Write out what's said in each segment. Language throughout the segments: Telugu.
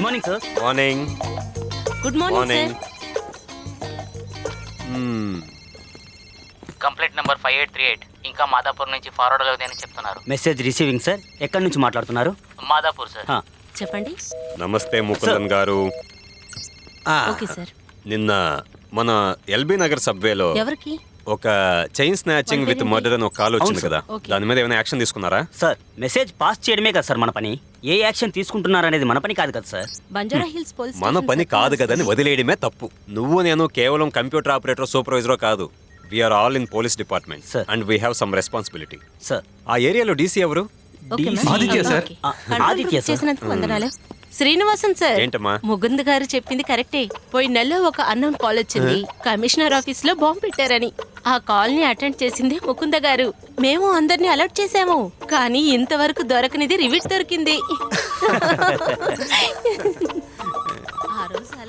Morning sir. Morning. Good morning morning. Sir. Complaint number 5838 ఇంకా మాదాపూర్ నుంచి ఫార్వర్డ్ అవుతుంది అని చెప్తున్నారు. Message receiving sir. ఎక్కడి నుంచి మాట్లాడుతున్నారు? మాదాపూర్ సార్. చెప్పండి. నమస్తే ముకుందన్ గారు. Okay sir. నిన్న మన ఎల్బీ నగర్ సబ్వేలో ఎవరికి? ఒక చైన్ స్నాచింగ్ విత్ మర్డర్ అని ఒక కాల్ వచ్చింది కదా, దాని మీద ఏమైనా యాక్షన్ తీసుకున్నారా? సార్ మెసేజ్ పాస్ చేయడమే కదా సార్ మన పని. ఏ యాక్షన్ తీసుకుంటున్నారు అనేది మన పని కాదు కదా సార్. బంజారా హిల్స్ పోలీస్ మన పని కాదు కదని వదిలేయడమే తప్పు. నువ్వు నేను కేవలం కంప్యూటర్ ఆపరేటర్ సూపర్వైజరో కాదు, we are all in police department and we have some responsibility. Sir ఆ ఏరియాలో డీసీ ఎవరు? ఆదిత్య సార్. ఆదిత్య సార్ చేసినందుకు వందనాలు. శ్రీనివాసన్ సార్. ఏంటమ్మా? ముకుంద్ గారు చెప్పింది కరెక్టే. పోయిన నెలలో ఒక అన్నోన్ కాల్ వచ్చింది, కమిషనర్ ఆఫీస్ లో బాంబు పెట్టారని. ఆ కాల్ ని అటెండ్ చేసింది ముకుంద గారు. మేము అందరినీ అలర్ట్ చేశాము, కానీ ఇంతవరకు దొరకనిది రివిట్ దొరికింది.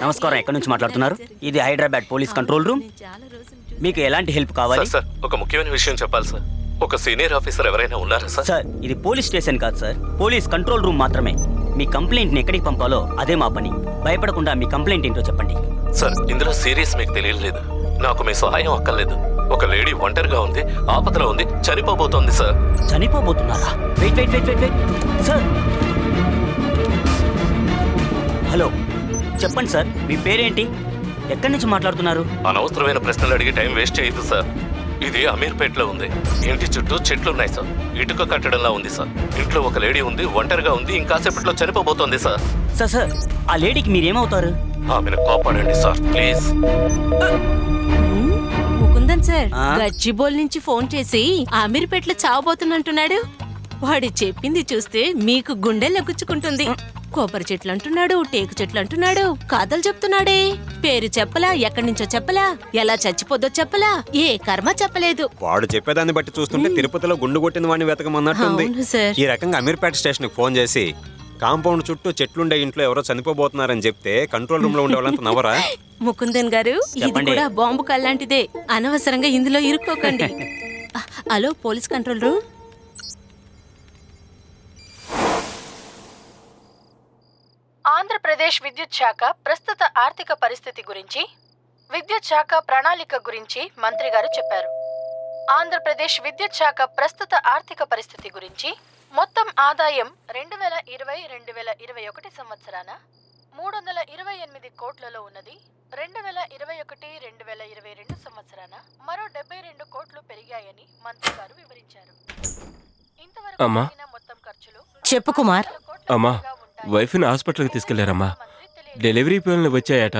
నమస్కారం. ఎక్కడి నుంచి మాట్లాడుతున్నారు? ఇది హైదరాబాద్ పోలీస్ కంట్రోల్ రూమ్. మీకు ఎలాంటి హెల్ప్ కావాలి? సార్ ఒక ముఖ్యమైన విషయం చెప్పాలి సార్. ఒక సీనియర్ ఆఫీసర్ ఎవరైనా ఉన్నారా సార్? సార్ ఇది పోలీస్ స్టేషన్ కాదు సార్, పోలీస్ కంట్రోల్ రూమ్ మాత్రమే. మీ కంప్లైంట్ ని ఎక్కడికి పంపాలో అదే మా పని. భయపడకుండా మీ కంప్లైంట్ ఏంటో చెప్పండి. సార్ ఇందులో సీరియస్ మీకు తెలియలేదు. నాకు మీ సహాయం అక్కర్లేదు. ఒక లేడీ ఒంటరిగా ఉంది, ఆపదలో ఉంది, చనిపోబోతోంది సార్. చనిపోబోతున్నారా? Wait wait wait wait wait sir. Hello చెప్పండి సార్, మీ పేరేంటి? ఎక్కడి నుంచి మాట్లాడుతున్నారు? అనవసరమైన ప్రశ్నలు అడిగి టైం వేస్ట్ చేయొద్దు సార్. ఇది అమీర్పేటలో ఉంది. ఇంటి చుట్టూ చెట్లు ఉన్నాయి సార్. ఇటుక కట్టడంలా ఉంది సార్. ఇంట్లో ఒక లేడీ ఉంది, ఒంటరిగా ఉంది, ఇంకాసేపట్లో చనిపోబోతోంది సార్. సార్ సార్ ఆ లేడీకి మీరేమవుతారు? ఆమెను కాపాడండి sir please. Mukundan sir Gachibowli నుంచి ఫోన్ చేసి అమీర్పేటలో చావబోతున్నంటున్నాడు. వాడు చెప్పింది చూస్తే మీకు గుండెల్లో గుచ్చుకుంటుంది. కొబ్బరి చెట్లు అంటున్నాడు, టేకు చెట్లు అంటున్నాడు, కథలు చెప్తున్నాడే. పేరు చెప్పలా, ఎక్కడి నుంచో చెప్పలా, ఎలా చచ్చిపోద్దో చెప్పలా, ఏ కర్మ చెప్పలేదు. వాడు చెప్పేదాన్ని బట్టి చూస్తుంటే తిరుపతిలో గుండు కొట్టిన వాడిని వెతకమన్నట్టుంది. అవును సార్. ఈ రకంగా అమీర్పేట స్టేషన్ కి ఫోన్ చేసి కాంపౌండ్ చుట్టూ చెట్లుండే ఇంట్లో ఎవరో చనిపోబోతున్నారని చెప్తే కంట్రోల్ రూమ్ లో ఉండే వాళ్ళంతా నవ్వరా? ముకుందన్ గారు ఇది కూడా బాంబు కల్లాంటిదే. అనవసరంగా ఇందులో ఇరుక్కోకండి. Hello police control room. Andhra Pradesh విద్యుత్ శాఖ ప్రస్తుత ఆర్థిక పరిస్థితి గురించి, విద్యుత్ శాఖ ప్రణాళిక గురించి మంత్రి గారు చెప్పారు. ఆంధ్రప్రదేశ్ విద్యుత్ శాఖ ప్రస్తుత ఆర్థిక పరిస్థితి గురించి మొత్తం ఆదాయం 2020-2021 సంవత్సరాన 328 కోట్లలో ఉన్నది 2021-2022 సంవత్సరాన మరో 72 కోట్లు పెరిగాయని మంత్రి గారు వివరించారు. ఇంతవరకు మొత్తం ఖర్చులు చెప్పు కుమార్. అమ్మా వైఫ్ని హాస్పిటల్కి తీసుకెళ్లారమ్మా. డెలివరీ పిల్లల్ని వచ్చాయట.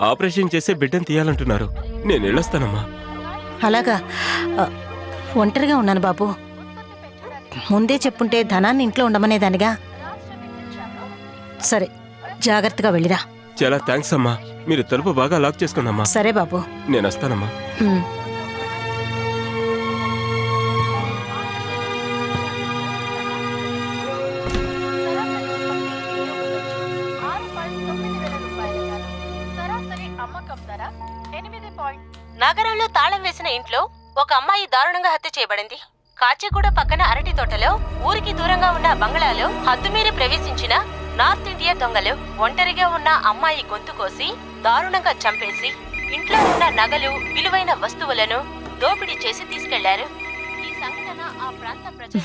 ఆపరేషన్ చేసే బిడ్డను తీయాలంటున్నారు. నేను వెళ్ళొస్తానమ్మా. అలాగా ఒంటరిగా ఉన్నాను బాబు. ముందే చెప్పుంటే ధనాన్ని ఇంట్లో ఉండమనేదానిగా. సరే జాగ్రత్తగా వెళ్ళిరా. చాలా థ్యాంక్స్ అమ్మా. మీరు తలుపు బాగా లాక్ చేసుకోండమ్మా. సరే బాబు నేను వస్తానమ్మా. నగరంలో తాళం వేసిన ఇంట్లో ఒక అమ్మాయి దారుణంగా హత్య చేయబడింది. కాచిగూడ పక్కన అరటి తోటలో ఊరికి దూరంగా ఉన్న బంగ్లాలో హద్దుమీరి ప్రవేశించిన నార్త్ ఇండియా దొంగలు ఒంటరిగా ఉన్న అమ్మాయి గొంతు కోసి దారుణంగా చంపేసి ఇంట్లో ఉన్న నగలు, విలువైన వస్తువులను దోపిడీ చేసి తీసుకెళ్లారు. ఈ సంఘటన ఆ ప్రాంత ప్రజలు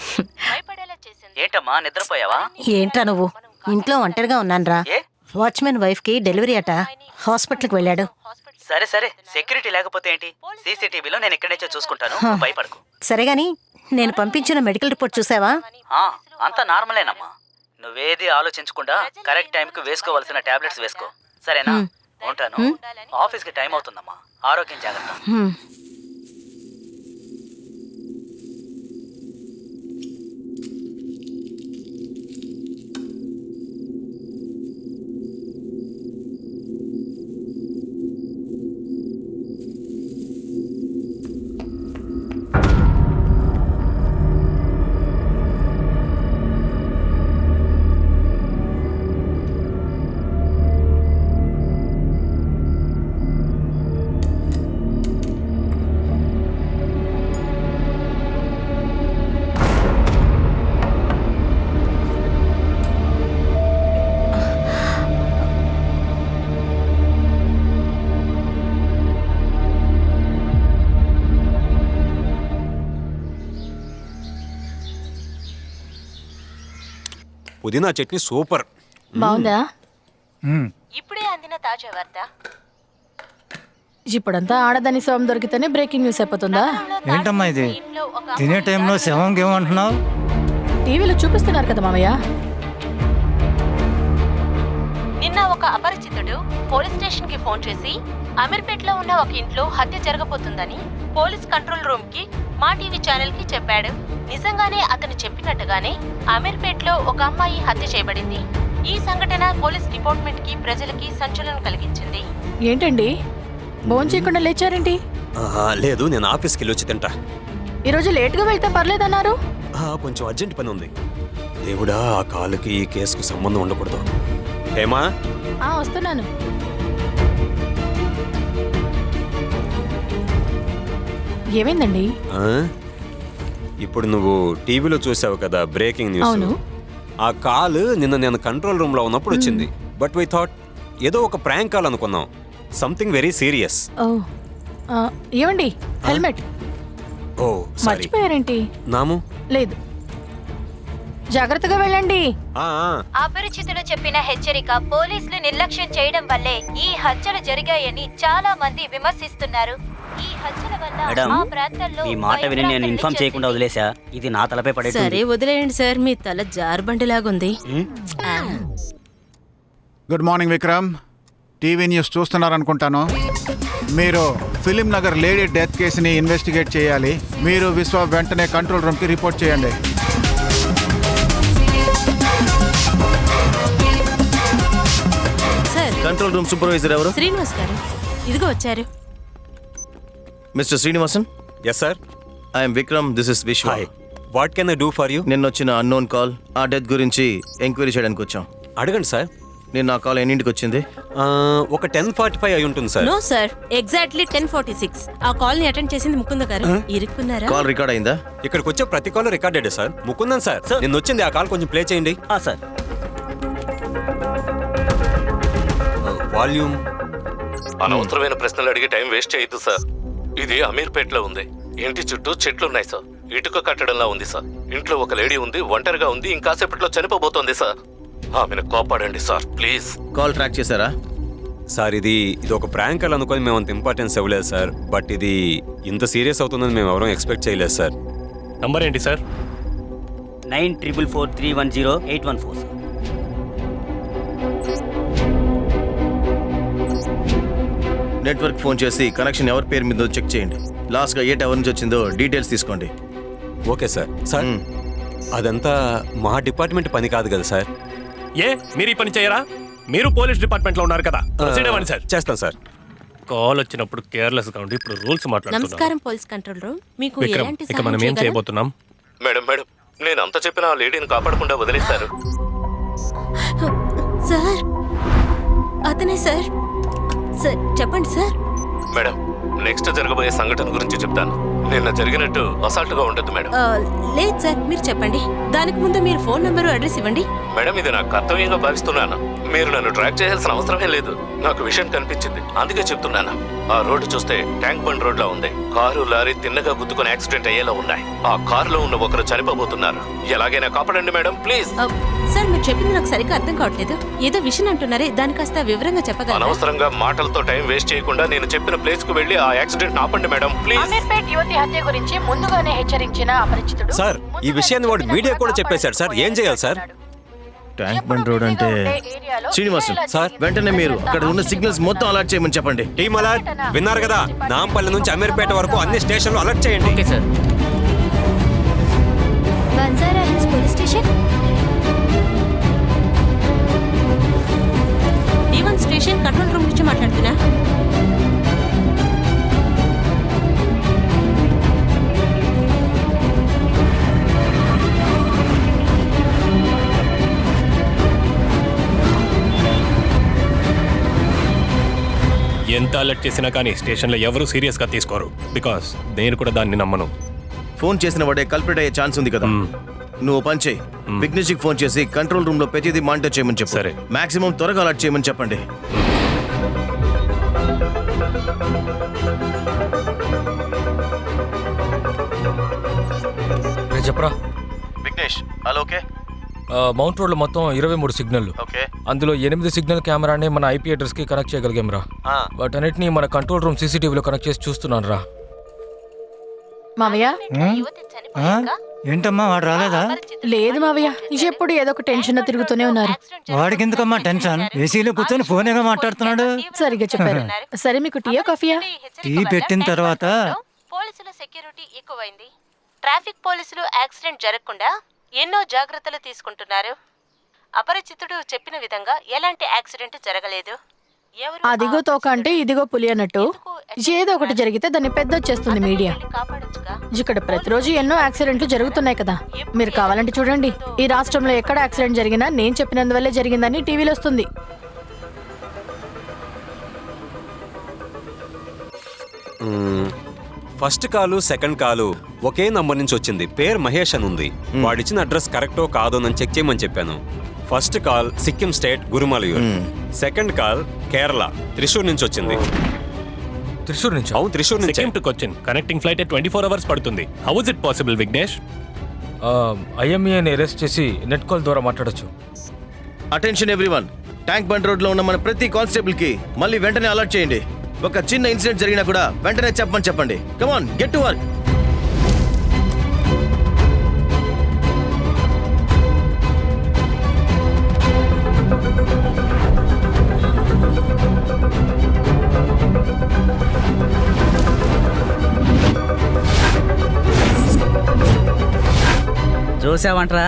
భయపడేలా చేసింది. ఏంటమ్మా నిద్రపోయావా? ఏంట్రా నువ్వు? ఇంట్లో ఒంటరిగా ఉన్నానురా. వాచ్మెన్ వైఫ్ కి డెలివరీ అట, హాస్పిటల్కి వెళ్ళాడు. సరే సరే, సెక్యూరిటీ లేకపోతే ఏంటి? సీసీటీవీలో నేను ఇక్కడి నుంచే చూసుకుంటాను, భయపడకు. సరే గాని నేను పంపించిన మెడికల్ రిపోర్ట్ చూసావా? అంతా నార్మలేనమ్మా. నువ్వేది ఆలోచించకుండా కరెక్ట్ టైంకి వేసుకోవాల్సిన టాబ్లెట్స్ వేసుకో, సరేనా? ఉంటాను. ఆఫీస్కి టైం అవుతుందమ్మా, ఆరోగ్యం జాగ్రత్త. పుదీనా చట్నీ సూపర్. బాగుందా? ఇప్పుడే అందిన తాజా వార్త. ఇప్పుడంతా ఆడదని శవం దొరికితేనే బ్రేకింగ్ న్యూస్ అయిపోతుందా? ఏంటమ్మా ఇది? తినే టైంలో శవం గేమ్ అంటున్నావు? టీవీలో చూపిస్తున్నారు కదా మామయ్య. నిన్న ఒక అపరిచితుడు పోలీస్ స్టేషన్ కి ఫోన్ చేసి అమీర్పేటలో ఉన్న ఒక ఇంట్లో హత్య జరగబోతుందని పోలీస్ కంట్రోల్ రూమ్ కి మా టీవీ ఛానల్ కి చెప్పాడు. నిజంగానే అతను చెప్పినట్టుగానే అమీర్పేటలో ఒక అమ్మాయి హత్య చేయబడింది. ఈ సంఘటన పోలీస్ డిపార్ట్మెంట్ కి ప్రజలకి సంచలనం కలిగించింది. ఏంటండి భోజనం చేయకుండా లేచారేంటి? లేదు, నేను ఆఫీస్కి వెళ్ళి వచ్చి తింటా. ఈరోజు లేట్గా వెళ్తే పర్లేదన్నారు. కొంచెం అర్జెంట్ పని ఉంది. దేవుడా, ఆ కాలుకి ఈ కేసుకు సంబంధం ఉండకూడదు. హేమా, వస్తున్నాను. ఏమైందండి? ఇప్పుడు నువ్వు టీవీలో చూసావు కదా బ్రేకింగ్ న్యూస్. అవును. ఆ కాల్ నిన్న నేను కంట్రోల్ రూమ్ లో ఉన్నప్పుడు వచ్చింది. బట్ వి థాట్ ఏదో ఒక ప్రాంక్ కాల్ అనుకున్నాం. Something very serious. ఏమండి హెల్మెట్ ఓ సారీ. మర్చిపోయారేంటి? నాము లేదు, జాగ్రత్తగా వెళ్ళండి. అపరిచితులు చెప్పిన హెచ్చరిక పోలీసులు నిర్లక్ష్యం చేయడం వల్లే ఈ హత్యలు జరిగాయని చాలా మంది విమర్శిస్తున్నారు. ఈ హత్యల వల్ల ఆ ప్రాంతాల్లో ఈ మాట విని నేను ఇన్ఫార్మ్ చేయకుండా వదిలేసా. ఇది నా తలపై పడే. సరే వదిలేయండి సార్, మీ తల జారుబండిలాగుంది. Good morning Vikram. TV news చూస్తున్నారనుకుంటాను. మీరు ఫిలిం నగర్ లేడీ డెత్ కేసుని ఇన్వెస్టిగేట్ చేయాలి. మీరు విశ్వ వెంటనే కంట్రోల్ రూమ్కి రిపోర్ట్ చేయండి. సార్, కంట్రోల్ రూమ్ సూపర్వైజర్ ఎవరు? శ్రీనివాస్ గారు ఇదిగో వచ్చారు. Mister Srinivasan. Yes sir. I'm Vikram, this is Vishwa. Hi, what can I do for you? నిన్న వచ్చిన అన్నోన్ కాల్, ఆ డెత్ గురించి ఎంక్వైరీ చేయడానికి వచ్చాం. అడగండి సార్. నిన్న ఆ కాల్ ఎన్నింటికి వచ్చింది? ఒక 10:45 అయి ఉంటుంది సార్. No sir, exactly 10:46. ఆ కాల్ ని అటెండ్ చేసింది ముకుంద గారు. ఇరుక్కున్నారా? కాల్ రికార్డ్ అయిందా? ఇక్కడికి వచ్చే ప్రతి call recorded sir. Mukundan sir, నిన్న వచ్చింది. ఆ కాల్ కొంచెం ప్లే చేయండి. సార్. వాల్యూమ్. అనవసరమైన ప్రశ్నలు అడిగి టైం వేస్ట్ చేయొద్దు సార్. ఇది అమీర్పేటలో ఉంది. ఇంటి చుట్టూ చెట్లున్నాయి సార్. ఇటుక కట్టడంలా ఉంది సార్. ఇంట్లో ఒక లేడీ ఉంది, ఒంటరిగా ఉంది, ఇంకాసేపట్లో చనిపోబోతోంది సార్. ఆమెను కాపాడండి సార్, ప్లీజ్. కాల్ ట్రాక్ చేశారా? సార్, ఇది ఒక ప్రాంక్ కాల్ అనుకొని మేము అంత ఇంపార్టెన్స్ ఇవ్వలేదు సార్. బట్ ఇది ఇంత సీరియస్ అవుతుందని మేము ఎవరూ ఎక్స్పెక్ట్ చేయలేదు సార్. నంబర్ ఏంటి సార్? 9443108114. నెట్వర్క్ ఫోన్ చేసి కనెక్షన్ ఎవరి పేరు మీద చెక్ చేయండి. లాస్ట్గా ఏ టవర్ నుంచి వచ్చిందో డీటెయిల్స్ తీసుకోండి. Okay sir. సార్, అదంతా మా డిపార్ట్మెంట్ పని కాదు కదా సార్. ఏ మీరు ఈ పని చేయరా? మీరు పోలీస్ డిపార్ట్మెంట్ లో ఉన్నారు కదా. ప్రొసీడ్ అవ్వండి సార్. చేస్తాం సార్. కాల్ వచ్చినప్పుడు కేర్లెస్ గా ఉండి ఇప్పుడు రూల్స్ మాట్లాడుతున్నాం. నమస్కారం పోలీస్ కంట్రోల్ రూమ్. మీకు విక్రమ్, ఎలాంటి ఇక మనం ఏం చేయబోతున్నాం? మేడం మేడం, నేను అంత చెప్పిన ఆ లేడీని కాపాడకుండా వదిలేశారు. సార్, అతనే సార్. సార్ చెప్పండి సార్. మేడం, నెక్స్ట్ జరగబోయే సంఘటన గురించి చెప్తాను. నిన్న జరిగినట్టు అసాల్ట్ గా ఉండదు మేడం. లేదు సార్, మీరు చెప్పండి. దానికి ముందు మీరు ఫోన్ నంబరు అడ్రస్ ఇవ్వండి. మేడం, ఇది నా కర్తవ్యంగా భావిస్తున్నాను. మీరు నన్ను ట్రాక్ చేయాల్సిన అవసరమే లేదు. నాకు విషయం కనిపించింది, అందుకే చెప్తున్నాను. ఆ రోడ్డు చూస్తే ట్యాంక్ బండ్ రోడ్ లా ఉంది. కారు లారీ తిన్నగా గుద్దుకొని యాక్సిడెంట్ అయ్యేలా ఉన్నాయి. ఆ కారులో ఉన్న ఒకరు చనిపోబోతున్నారు. ఎలాగైనా కాపాడండి మేడం, ప్లీజ్. సార్, మీరు చెప్పింది నాకు సరిగ్గా అర్థం కావట్లేదు. ఏదో విషయం అంటున్నారే, దాని కాస్త వివరంగా చెప్పగలరా? అనవసరంగా మాటలతో టైం వేస్ట్ చేయకుండా నేను చెప్పిన ప్లేస్ కు వెళ్ళి ఆ యాక్సిడెంట్ ఆపండి మేడం, ప్లీజ్. అమీర్పేట్ యువతి హత్య గురించి ముందుగానే హెచ్చరించిన అపరిచితుడు సార్, ఈ విషయాన్ని వాడు మీడియా కూడా చెప్పేశాడు సార్. ఏం చేయాలి సార్? ట్యాంక్ బండ్ రోడ్ అంటే శ్రీనివాసన్ సార్, వెంటనే మీరు అక్కడ ఉన్న సిగ్నల్స్ మొత్తం అలర్ట్ చేయమని చెప్పండి. Team alert. విన్నారు కదా, నాంపల్లి నుంచి అమీర్పేట వరకు అన్ని స్టేషన్లు అలర్ట్ చేయండి. Okay sir. Banjara hills police station. D1 station control room నుంచి మాట్లాడుతున్నా. ఎంత అలర్ట్ చేసినా కానీ స్టేషన్లో ఎవరు సీరియస్ గా తీసుకోరు. బికాస్ నేను కూడా దాన్ని నమ్మను. ఫోన్ చేసిన వాడే కల్ప్రిట్ అయ్యే ఛాన్స్ ఉంది కదా. నువ్వు పని చేయి, విఘ్నేష్కి ఫోన్ చేసి కంట్రోల్ రూమ్ లో ప్రతిదీ మానిటర్ చేయమని చెప్పు. సరే. మాక్సిమం త్వరగా అలర్ట్ చేయమని చెప్పండి. చెప్పరా విఘ్నేష్, హలో. ఓకే, మౌంట్ రోడ్లో మొత్తం 23 సిగ్నల్. అందులో 8 సిగ్నల్ కెమెరాని మన ఐపీ అడ్రస్ కి కనెక్ట్ చేయగలిగాం రా. వాటన్నిటిని మన కంట్రోల్ రూమ్ సీసీటీవీలో కనెక్ట్ చేసి చూస్తున్నాను రా. మావయ్య ఏంటమ్మా వాడు రాలేదా? లేదు మావయ్య, ఎప్పుడు ఏదో ఒక టెన్షన్ తిరుగుతూనే ఉన్నారు. వాడికి ఎందుకమ్మా టెన్షన్? ఏసీలో కూర్చొని ఫోనేగా మాట్లాడుతున్నాడు. సరిగ్గా చెప్పారు. సరే మీకు టీయా కాఫీయా? టీ పెట్టిన తర్వాత పోలీసుల సెక్యూరిటీ ఎక్కువైంది. ట్రాఫిక్ పోలీసులు యాక్సిడెంట్ జరగకుండా ఎన్నో జాగ్రత్తలు తీసుకుంటున్నారు. అపరిచితుడు చెప్పిన విధంగా ఎలాంటి యాక్సిడెంట్ జరగలేదు. అదిగో తోక అంటే ఇదిగో పులి అన్నట్టు ఏదో ఒకటి జరిగితే దాన్ని పెద్ద చేస్తుంది మీడియా. ఇక్కడ ప్రతిరోజు ఎన్నో యాక్సిడెంట్లు జరుగుతున్నాయి కదా, మీరు కావాలంటే చూడండి. ఈ రాష్ట్రంలో ఎక్కడ యాక్సిడెంట్ జరిగినా నేను చెప్పినందువల్లే జరిగిందని టీవీలో వస్తుంది. ఫస్ట్ కాలు సెకండ్ కాలు ఒకే నంబర్ నుంచి వచ్చింది. పేరు మహేష్ అని ఉంది. వాడిచ్చిన అడ్రస్ కరెక్టో కాదో అని చెక్ చేయమని చెప్పాను. First call Sikkim state Gurumalayur. Second call Kerala Thrissur నుంచి వచ్చింది. త్రిశూర్ నుంచి? అవును, త్రిశూర్ నుంచి. Sikkim to Cochin connecting flight 24 hours పడుతుంది. How is it possible Vignesh? ఐఎంఈని అరెస్ట్ చేసి నెట్ కాల్ ద్వారా మాట్లాడొచ్చు. Attention everyone, Tank Bund road లో ఉన్న మన ప్రతి కానిస్టేబుల్ కి మళ్ళీ వెంటనే అలర్ట్ చేయండి. ఒక చిన్న ఇన్సిడెంట్ జరిగినా కూడా వెంటనే చెప్పండి. Come on, get to work. చూసావంట్రా,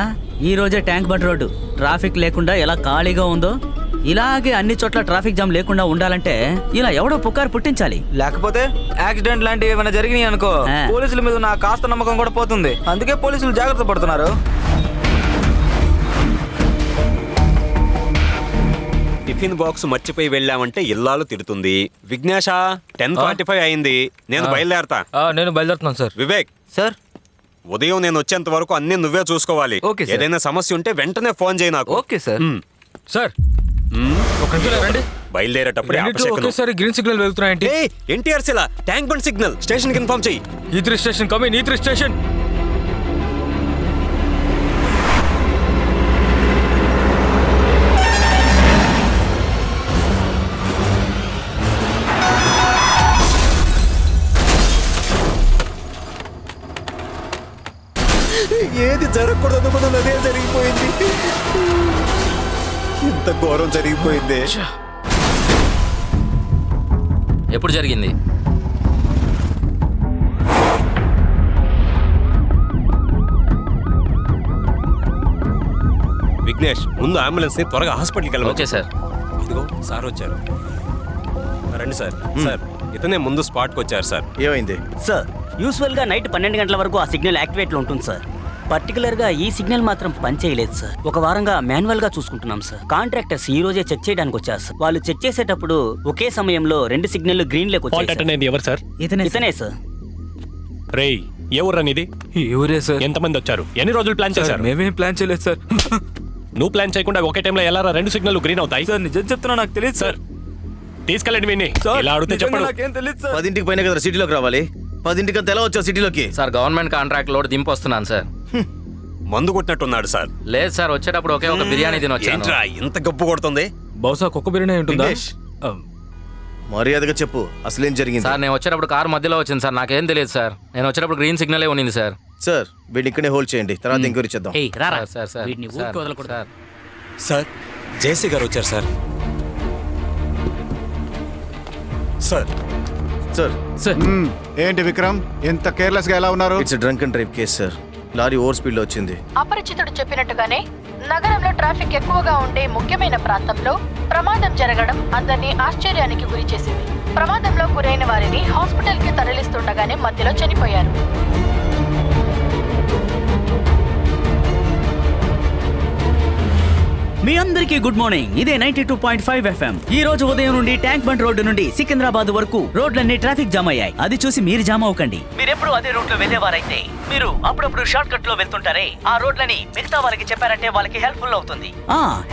ఈ రోజే ట్యాంక్ బండ్ రోడ్డు ట్రాఫిక్ లేకుండా ఎలా ఖాళీగా ఉందో. ఇలాగే అన్ని చోట్ల ట్రాఫిక్ జామ్ లేకుండా ఉండాలంటే ఇలా ఎవడో పుకారు పుట్టించాలి. లేకపోతే యాక్సిడెంట్ లాంటివి ఏమైనా జరిగినాయి అనుకో, పోలీసుల మీద నా కాస్త నమ్మకం కూడా పోతుంది. అందుకే పోలీసులు జాగ్రత్త పడుతున్నారు. టిఫిన్ బాక్స్ మర్చిపోయి వెళ్ళామంటే ఇల్లాలు తిడుతుంది. విఘ్నేష, 10:45 అయింది, నేను బయలుదేరతా. నేను బయలుదేరుతున్నాను సార్. వివేక్ సార్, ఉదయం నేను వచ్చేంత వరకు అన్ని నువ్వే చూసుకోవాలి. ఏదైనా సమస్య ఉంటే వెంటనే ఫోన్ చేయి నాకు. Okay sir. సార్ ఒక నిమిషం రండి. బయలుదేరేటప్పుడు ఒకేసారి గ్రీన్ సిగ్నల్ వెళ్తున్నాయంటే ఎన్టీఆర్ సిలా ట్యాంక్ బండ్ సిగ్నల్ స్టేషన్ కి ఇన్ఫార్మ్ చెయ్యి. E3 station coming, E3 station. ఏది జరగకూడదు అనుకున్నది అదే జరిగిపోయింది. ఎంత ఘోరం జరిగిపోయింది. ఎప్పుడు జరిగింది? విఘ్నేష్, ముందు అంబులెన్స్ ని త్వరగా హాస్పిటల్కి వెళ్ళాలి. Okay sir. ఇదిగో సార్ వచ్చారు. రండి సార్. సార్ ఇతనే ముందు స్పాట్కి వచ్చారు సార్. ఏమైంది సార్? యూజువల్గా నైట్ 12 గంటల వరకు ఆ సిగ్నల్ యాక్టివేట్లో ఉంటుంది సార్. పర్టికులర్గా ఈ సిగ్నల్ మాత్రం పనిచేయలేదు సార్. ఒక వారంగా మాన్యువల్గా చూసుకుంటున్నాం సార్. కాంట్రాక్టర్స్ ఈ రోజే చెక్ చేయడానికి వచ్చారు సార్. వాళ్ళు చెక్ చేసేటప్పుడు ఒకే సమయంలో 2 సిగ్నల్ గ్రీన్ లేక వచ్చాయి. ఎవరు సార్? ఇతనే సార్. రేయ్, ఏ ఊరు అనేది? ఊరే సార్. ఎంతమంది వచ్చారు? ఎన్ని రోజులు ప్లాన్ చేశారు? మేమేం ప్లాన్ చేయలేదు సార్. నువ్వు ప్లాన్ చేయకుండా ఒకే టైంలో ఎలా 2 సిగ్నల్ గ్రీన్ అవుతాయి? సార్ నిజం చెప్తున్నా, నాకు తెలియదు సార్. తీసుకెళ్ళండి విని. ఇలా అడిగితే చెప్పండి. నాకేం తెలియదు సార్. 10ంటికి పైన కదా సిటీలోకి రావాలి. 10ంటికి అంతా ఎలా వచ్చావు సిటీలోకి? సార్ గవర్నమెంట్ కాంట్రాక్ట్ లోడ్ దింపి వస్తున్నాను సార్. మందు కొట్టినట్టున్నాడు సార్. లేదు సార్, వచ్చేటప్పుడు ఒకే ఒక బిర్యానీ తినొచ్చాను. ఇంత గబ్బు కొడుతుంది. బహుశా కుక్క బిర్యానీ ఉంటుందా? మర్యాదగా చెప్పు, అసలేం జరిగింది? సార్ నేను వచ్చేటప్పుడు కారు మధ్యలో వచ్చింది సార్, నాకేం తెలియదు సార్. నేను వచ్చేటప్పుడు గ్రీన్ సిగ్నలే ఉన్నింది సార్. సార్ వీడిని ఇక్కడే హోల్డ్ చేయండి, తర్వాత ఎంక్వైరీ చేద్దాం. సార్ సార్ సార్ సార్ జేసీ గారు వచ్చారు సార్. సార్ సార్ సార్ ఏంటి విక్రమ్, ఎంత కేర్లెస్ గా ఎలా ఉన్నారు? It's drunk and drive case sir. Lorry over speed లో వచ్చింది. అపరిచితుడు చెప్పినట్టుగానే నగరంలో ట్రాఫిక్ ఎక్కువగా ఉండే ముఖ్యమైన ప్రాంతంలో ప్రమాదం జరగడం అందరినీ ఆశ్చర్యానికి గురి చేసింది. ప్రమాదంలో గురైన వారిని హాస్పిటల్ కి తరలిస్తుండగానే మధ్యలో చనిపోయారు. మీ అందరికీ గుడ్ మార్నింగ్. ఇదే 92.5 FM. ఈ రోజు ఉదయం నుండి ట్యాంక్ బండ్ రోడ్డు నుండి సికింద్రాబాద్ వరకు రోడ్లన్నీ ట్రాఫిక్ జామ్ అయ్యాయి. అది చూసి మీరు జామ్ అవ్వకండి. మీరెప్పుడు అదే రూట్ లో వెళ్ళేవారైతే మీరు అప్పుడప్పుడు షార్ట్ కట్ లో వెళ్తుంటారే, ఆ రోడ్లని మిగతా వాళ్ళకి చెప్పారంటే వాళ్ళకి హెల్ప్ఫుల్ అవుతుంది.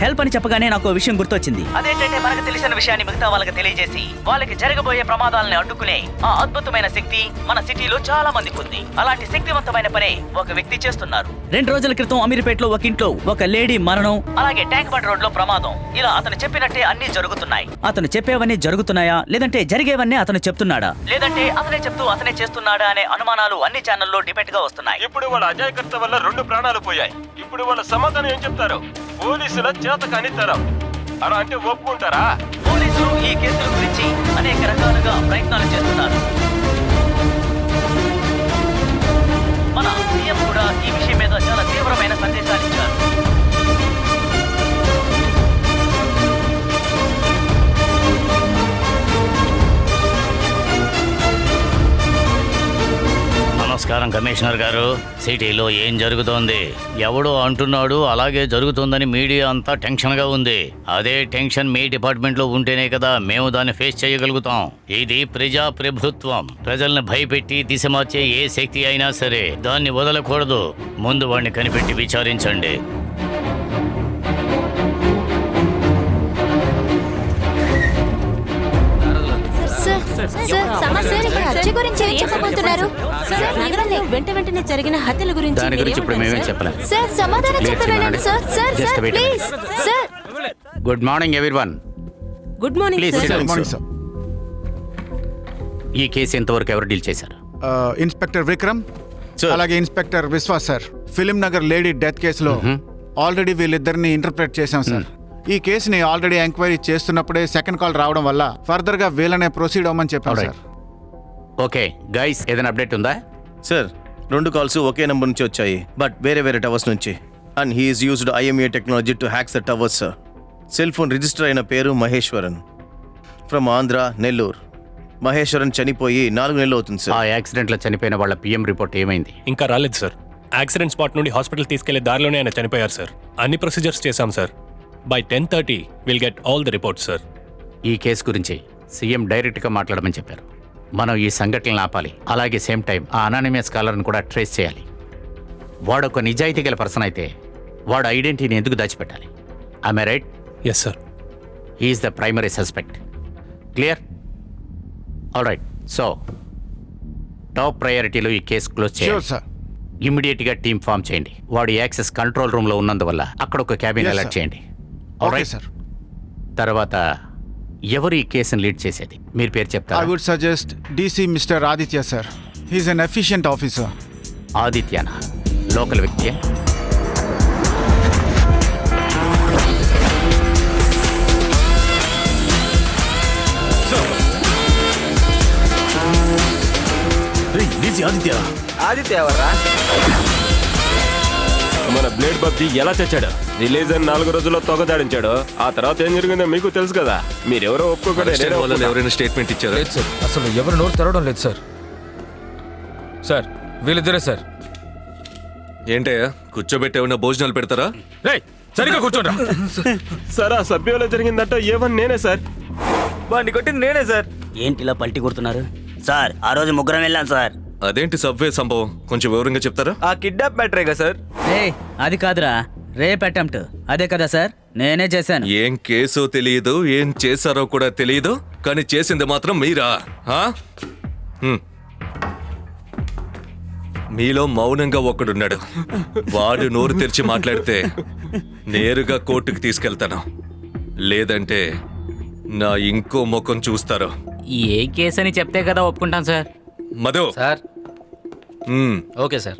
హెల్ప్ అని చెప్పగానే నాకు ఒక విషయం గుర్తొచ్చింది. అదేంటంటే మనకు తెలిసిన విషయాన్ని మిగతా వాళ్ళకి తెలియజేసి వాళ్ళకి జరగబోయే ప్రమాదాలను అడ్డుకునే ఆ అద్భుతమైన శక్తి మన సిటీలో చాలా మందికి ఉంది. అలాంటి శక్తివంతమైన పనే ఒక వ్యక్తి చేస్తున్నారు. 2 రోజుల క్రితం అమీర్పేటలో ఒక ఇంట్లో ఒక లేడీ మరణం, అలాగే ట్యాంక్ బండ్ రోడ్ లో ప్రమాదం. ఇలా అతను చెప్పినట్టే అన్ని జరుగుతున్నాయి. అతను చెప్పేవన్నీ జరుగుతున్నాయా, లేదంటే జరిగేవన్నీ అతను చెప్తున్నాడా, లేదంటే అతనే చెప్తూ అతనే చేస్తున్నాడా అనే అనుమానాలు అన్ని ఛానల్లో డిబేట్ గా వస్తున్నాయి. ఇప్పుడు వాళ్ళ అజాయకర్త వల్ల 2 ప్రాణాలు పోయాయి. ఇప్పుడు వాళ్ళ సమాధానం ఏం చెప్తారు? పోలీసుల చేత కనితరం అలా అంటే ఒప్పుకుంటారా? పోలీసులు ఈ కేసుల గురించి అనేక రకాలుగా ప్రయత్నాలు చేస్తున్నారు. మన సీఎం కూడా ఈ విషయం మీద చాలా తీవ్రమైన సందేశాలు ఇచ్చారు. నమస్కారం కమిషనర్ గారు. సిటీలో ఏం జరుగుతోంది? ఎవడో అంటున్నాడు అలాగే జరుగుతోందని మీడియా అంతా టెన్షన్గా ఉంది. అదే టెన్షన్ మీ డిపార్ట్మెంట్లో ఉంటేనే కదా మేము దాన్ని ఫేస్ చేయగలుగుతాం. ఇది ప్రజా ప్రభుత్వం. ప్రజల్ని భయపెట్టి దిశ మార్చే ఏ శక్తి అయినా సరే దాన్ని వదలకూడదు. ముందు వాడిని కనిపెట్టి విచారించండి. వెంటనే జరిగిన హత్యల గురించి దాని గురించి ఇప్పుడు మేమేం చెప్పలేం. Good morning everyone. Good morning sir. ఈ కేసు ఎంతవరకు ఎవరు డీల్ చేశారు? ఇన్స్పెక్టర్ విక్రమ్ అలాగే inspector Vishwas sir. Film Nagar lady death కేసులో ఆల్రెడీ వీళ్ళిద్దరిని ఇంటర్ప్రెట్ చేశాం సార్. ఈ కేసుని ఆల్రెడీ ఎంక్వైరీ చేస్తున్నప్పుడే సెకండ్ కాల్ రావడం వల్ల ఫర్దర్ గా వీళ్ళనే ప్రొసీడ్ అవ్వమని చెప్పారు సార్. ఓకే గైస్, ఏదైనా అప్డేట్ ఉందా? సార్ 2 కాల్స్ ఒకే నెంబర్ నుంచి వచ్చాయి, బట్ వేరే వేరే టవర్స్ నుంచి. And he's used IMEI technology to hacks the towers sir. Cell phone register అయిన పేరు మహేశ్వరన్, ఫ్రమ్ ఆంధ్ర, నెల్లూరు. మహేశ్వరన్ చనిపోయి 4 నెలలు అవుతుంది సార్. ఆ యాక్సిడెంట్లో చనిపోయిన వాళ్ళ PM రిపోర్ట్ ఏమైంది? ఇంకా రాలేదు సార్. యాక్సిడెంట్ స్పాట్ నుండి హాస్పిటల్ తీసుకెళ్లే దారిలోనే ఆయన చనిపోయారు సార్. అన్ని ప్రొసీజర్స్ చేశాం sir. By 10:30 will get all the reports sir. ఈ కేసు గురించి సీఎం డైరెక్ట్గా మాట్లాడమని చెప్పారు. మనం ఈ సంఘటనలు ఆపాలి. అలాగే సేమ్ టైం ఆ అనానిమస్ కాలర్ని కూడా ట్రేస్ చేయాలి. వాడు ఒక నిజాయితీ గల పర్సన్ అయితే వాడు ఐడెంటిటీని ఎందుకు దాచిపెట్టాలి? I right? Yes sir. He's the primary suspect. Clear? All right. So top ప్రయారిటీలో ఈ కేసు క్లోజ్ చేయాలి. ఇమ్మీడియట్గా టీమ్ ఫామ్ చేయండి. వాడి యాక్సెస్ కంట్రోల్ రూమ్లో ఉన్నందువల్ల అక్కడ ఒక క్యాబిన్ అలర్ట్ చేయండి. తర్వాత ఎవరు ఈ కేసును లీడ్ చేసేది? మీరు పేరు చెప్తారా? I would suggest DC mister Aditya sir. He's an efficient officer. ఆదిత్యనా? లోకల్ వ్యక్తి? ఆదిత్య ఎవర్రా? మన బ్లేడ్ బాబ్జీ ఎలా చచ్చాడు? రిలీజ్ అయిన 4 రోజుల్లో తొగదాడించాడు. ఆ తర్వాత ఏం జరిగిందో మీకు తెలుసు కదా. మీరెవరో ఒప్పుకోకుండా ఎవరైనా స్టేట్మెంట్ ఇచ్చారా? లేదు సార్, అసలు ఎవరు నోరు తెరవడం లేదు సార్. సార్ వీళ్ళిద్దరే సార్. ఏంటయ్యా కూర్చోబెట్టి ఏమైనా భోజనాలు పెడతారా? సరిగ్గా కూర్చోండి సార్. ఆ సభ్యులో జరిగిందంట ఏమని నేనే సార్. వాడిని కొట్టింది నేనే సార్. ఏంటి ఇలా పల్టీ కొడుతున్నారు? సార్ ఆ రోజు ముగ్గురం వెళ్ళాం సార్. అదేంటి సబ్వే సంభవం, కొంచెం వివరంగా చెప్తారా? ఆ కిడ్నాప్ మ్యాటరేగా సార్. అది కాదురా, రేప్ అటెంప్ట్. అదే కదా సార్, నేనే చేశాను. ఏం కేసో తెలియదు, ఏం చేశారో కూడా తెలియదు, కానీ చేసింది మాత్రం మీరా? మీలో మౌనంగా ఒకడున్నాడు. వాడు నోరు తెరిచి మాట్లాడితే నేరుగా కోర్టుకు తీసుకెళ్తాను, లేదంటే నా ఇంకో ముఖం చూస్తారు. ఏ కేసు అని చెప్తే కదా ఒప్పుకుంటాం sir. Madhu sir. Okay sir.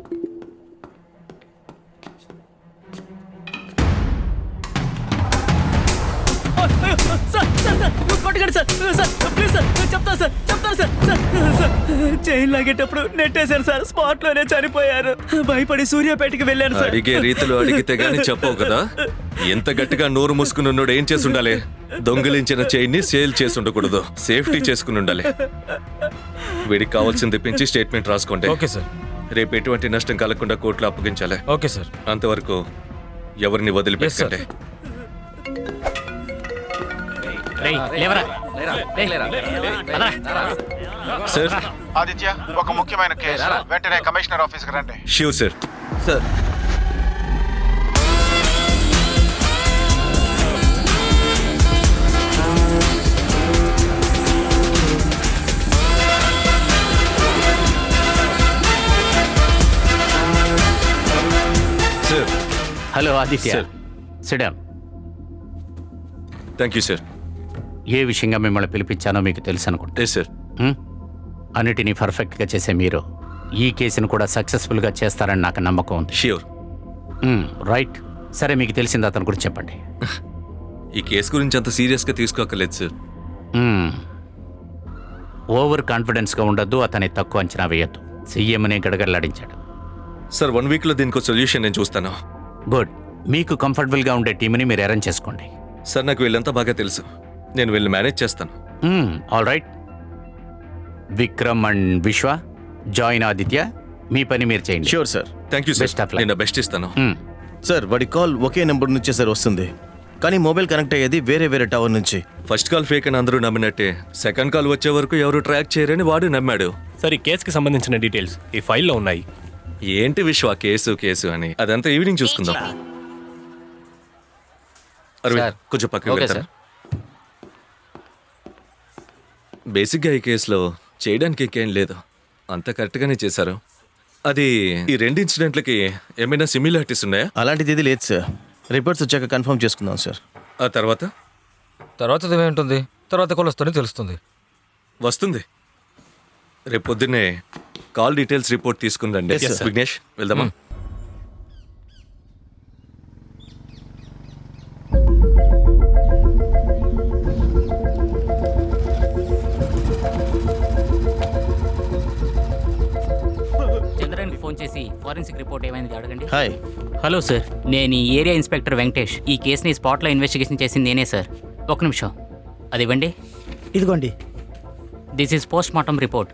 Chain లాగేటప్పుడు నెట్టేశారు సార్. స్పాట్ లోనే చనిపోయారు. భయపడి సూర్యాపేటకి వెళ్ళాను సార్. అడిగే రీతిలో అడిగితే గానీ చెప్పవు కదా. ఎంత గట్టిగా నోరు మూసుకుని ఉన్నాడు. ఏం చేసి ఉండాలి? దొంగిలించిన చైన్ ని సేల్ చేసి ఉండకూడదు, సేఫ్టీ చేసుకుని ఉండాలి. వీడికి కావాల్సింది తెప్పించి స్టేట్మెంట్ రాసుకోండి. Okay sir. రేపు ఎటువంటి నష్టం కలగకుండా కోర్టులో అప్పగించాలి. Okay sir. అంతవరకు ఎవరిని వదిలిపెట్టండి. సార్ ఆదిత్య ఒక ముఖ్యమైన కేసు వెంటనే కమిషనర్ ఆఫీస్కి రండి. Sure sir. Sir sir. Hello Aditya, sir. సిడమ్. Thank you sir. ఏ విషయంగా మిమ్మల్ని పిలిపించానో మీకు తెలుసు అనుకుంటా. సార్. అన్నిటినీ పర్ఫెక్ట్గా చేసే మీరు ఈ కేసును కూడా సక్సెస్ఫుల్గా చేస్తారని నాకు నమ్మకం ఉంది. ష్యూర్. రైట్. సరే, మీకు తెలిసింది అతని గురించి చెప్పండి. ఈ కేసు గురించి అంత సీరియస్గా తీసుకోకర్లేదు సార్. ఓవర్ కాన్ఫిడెన్స్గా ఉండొద్దు, అతన్ని తక్కువ అంచనా వేయొద్దు. సీఎంనే గడగడలాడించాడు. సార్ 1 వీక్లో దీనికి సొల్యూషన్ నేను చూస్తాను. గుడ్. మీకు కంఫర్టబుల్గా ఉండే టీంని మీరు అరేంజ్ చేసుకోండి. సార్ నాకు వీళ్ళంతా బాగా తెలుసు, నేను వీళ్ళని మేనేజ్ చేస్తాను. All right. Vikram and Vishwa, join Aditya. మీ పని మీరు చేయండి. Sure sir. Thank you Best of sir. luck. నేను బెస్ట్ ఇస్తాను. సార్ వాడి కాల్ ఒకే నెంబర్ నుంచే సార్ వస్తుంది, కానీ మొబైల్ కనెక్ట్ అయ్యేది వేరే వేరే టవర్ నుంచి. ఫస్ట్ కాల్ ఫేక్ అని అందరూ నమ్మినట్టే సెకండ్ కాల్ వచ్చే వరకు ఎవరు ట్రాక్ చేయరని వాడు నమ్మాడు. సార్, ఈ కేసుకి సంబంధించిన డీటెయిల్స్ ఈ ఫైల్లో ఉన్నాయి. ఏంటి విశ్వ కేసు అని అదంతా ఈవినింగ్ చూసుకుందాం. అరవింద్ కొంచెం పక్కకి వెళ్తారా? బేసిక్గా ఈ కేసులో చేయడానికి ఇంకేం లేదు, అంత కరెక్ట్గానే చేశారు. అది ఈ 2 ఇన్సిడెంట్లకి ఏమైనా సిమిలారిటీస్ ఉన్నాయా? అలాంటిది ఏది లేదు సార్. రిపోర్ట్స్ వచ్చాక కన్ఫర్మ్ చేసుకుందాం సార్. ఆ తర్వాత ఏమేంటుంది? తర్వాత కాల్ వస్తుంది, తెలుస్తుంది. వస్తుంది. రేపు పొద్దున్నే కాల్ డీటెయిల్స్ రిపోర్ట్ తీసుకుని రండి. Yes, sir. విఘ్నేష్ వెళ్దామా? చంద్రానికి ఫోన్ చేసి ఫారెన్సిక్ రిపోర్ట్ ఏమైంది అడగండి. హాయ్. హలో సార్, నేను ఈ ఏరియా ఇన్స్పెక్టర్ వెంకటేష్. ఈ కేసుని స్పాట్లో ఇన్వెస్టిగేషన్ చేసింది నేనే సార్. ఒక నిమిషం, అది ఇవ్వండి. ఇదిగోండి. This is post mortem report.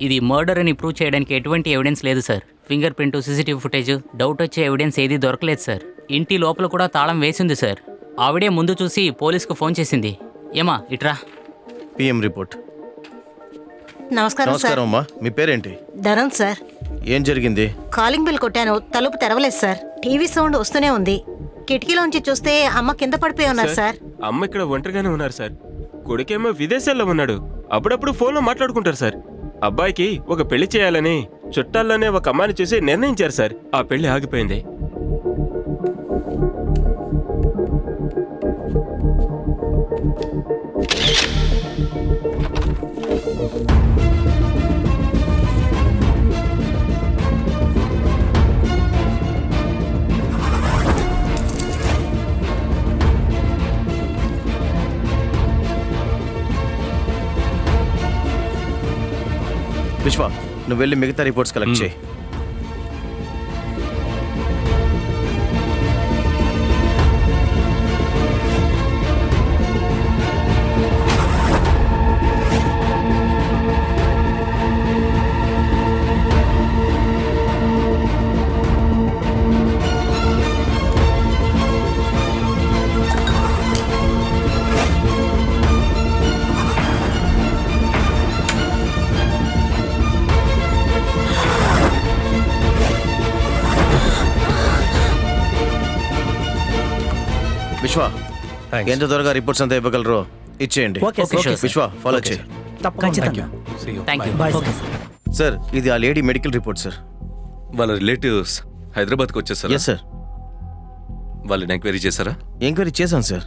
ఇది మర్డర్ అని ప్రూవ్ చేయడానికి ఎటువంటి ఎవిడెన్స్ లేదు sir. Finger print, CCTV footage, doubt వచ్చే ఎవిడెన్స్ ఏది దొరకలేదు సార్. ఇంటి లోపల కూడా తాళం వేసింది సార్. ఆవిడే ముందు చూసి పోలీస్కు ఫోన్ చేసింది. ఏమా ఇట్రా. PM report. నమస్కారం సార్. నమస్కారం అమ్మా, మీ పేరేంటి? ధరన్ సార్. ఏం జరిగింది? కాలింగ్ బెల్ కొట్టాను, తలుపు తెరవలేదు సార్. టీవీ సౌండ్ వస్తూనే ఉంది. కిటికీలోంచి చూస్తే అమ్మ కింద పడిపోయి ఉన్నారు సార్. అమ్మ ఇక్కడ ఒంటరిగానే ఉన్నారు సార్. కొడుకేమో విదేశాల్లో ఉన్నాడు. అప్పుడప్పుడు ఫోన్లో మాట్లాడుకుంటారు సార్. అబ్బాయికి ఒక పెళ్లి చేయాలని చుట్టాల్లోనే ఒక అమ్మాయిని చూసి నిర్ణయించారు సార్. ఆ పెళ్లి ఆగిపోయింది. విశ్వ, నువ్వు వెళ్ళి మిగతా రిపోర్ట్స్ కలెక్ట్ చేయి. విశ్వ, ఎంత త్వరగా రిపోర్ట్స్ అంతా ఇవ్వగలరో ఇచ్చేయండి. విశ్వ, ఫాలో చేయి. సార్, ఇది ఆ లేడీ మెడికల్ రిపోర్ట్ సార్. వాళ్ళ రిలేటివ్స్ హైదరాబాద్కి వచ్చేసారా? Yes sir. వాళ్ళని ఎంక్వైరీ చేశారా? ఎంక్వైరీ చేశాను సార్.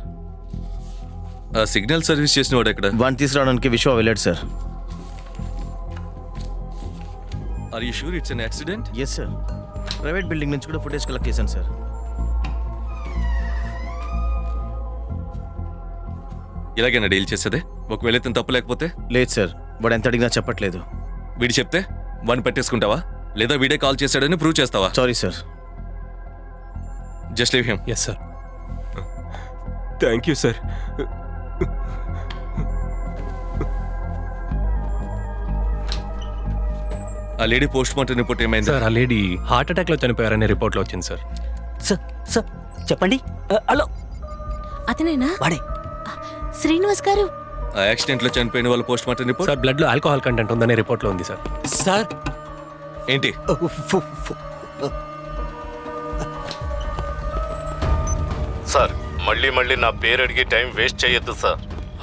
ఆ సిగ్నల్ సర్వీస్ చేసిన వాడు ఎక్కడ? వాడిని తీసుకురావడానికి విశ్వ వెళ్ళాడు sir. Are you sure it's an accident? Yes sir. Private building నుంచి కూడా ఫుటేజ్ కలెక్ట్ చేశాను సార్. ఇలాగైనా డీల్ చేసేదే? ఒకవేళ ఇతను తప్పు లేకపోతే? లేదు సార్, వాడు ఎంత అడిగినా చెప్పట్లేదు. వీడి చెప్తే వాడిని పెట్టేసుకుంటావా, లేదా వీడే కాల్ చేశాడని ప్రూవ్ చేస్తావా? Sorry sir. Just leave him. Yes sir. Thank you sir. ఆ లేడీ పోస్ట్ మార్టం రిపోర్ట్ ఏమైంది? సార్, ఆ లేడీ హార్ట్ అటాక్ లో చనిపోయారనే రిపోర్ట్ లో వచ్చింది సార్. సార్ చెప్పండి. హలో, అతనేనా? వాడే. శ్రీనివాస్ గారు, ఆ యాక్సిడెంట్ లో చనిపోయిన వాళ్ళ post mortem report sir blood లో ఆల్కహాల్ కంటెంట్ ఉందనే రిపోర్ట్ లో ఉంది సార్. సార్ ఏంటి సార్ మళ్ళీ నా పేరు అడిగి టైం వేస్ట్ చేయొద్దు సార్.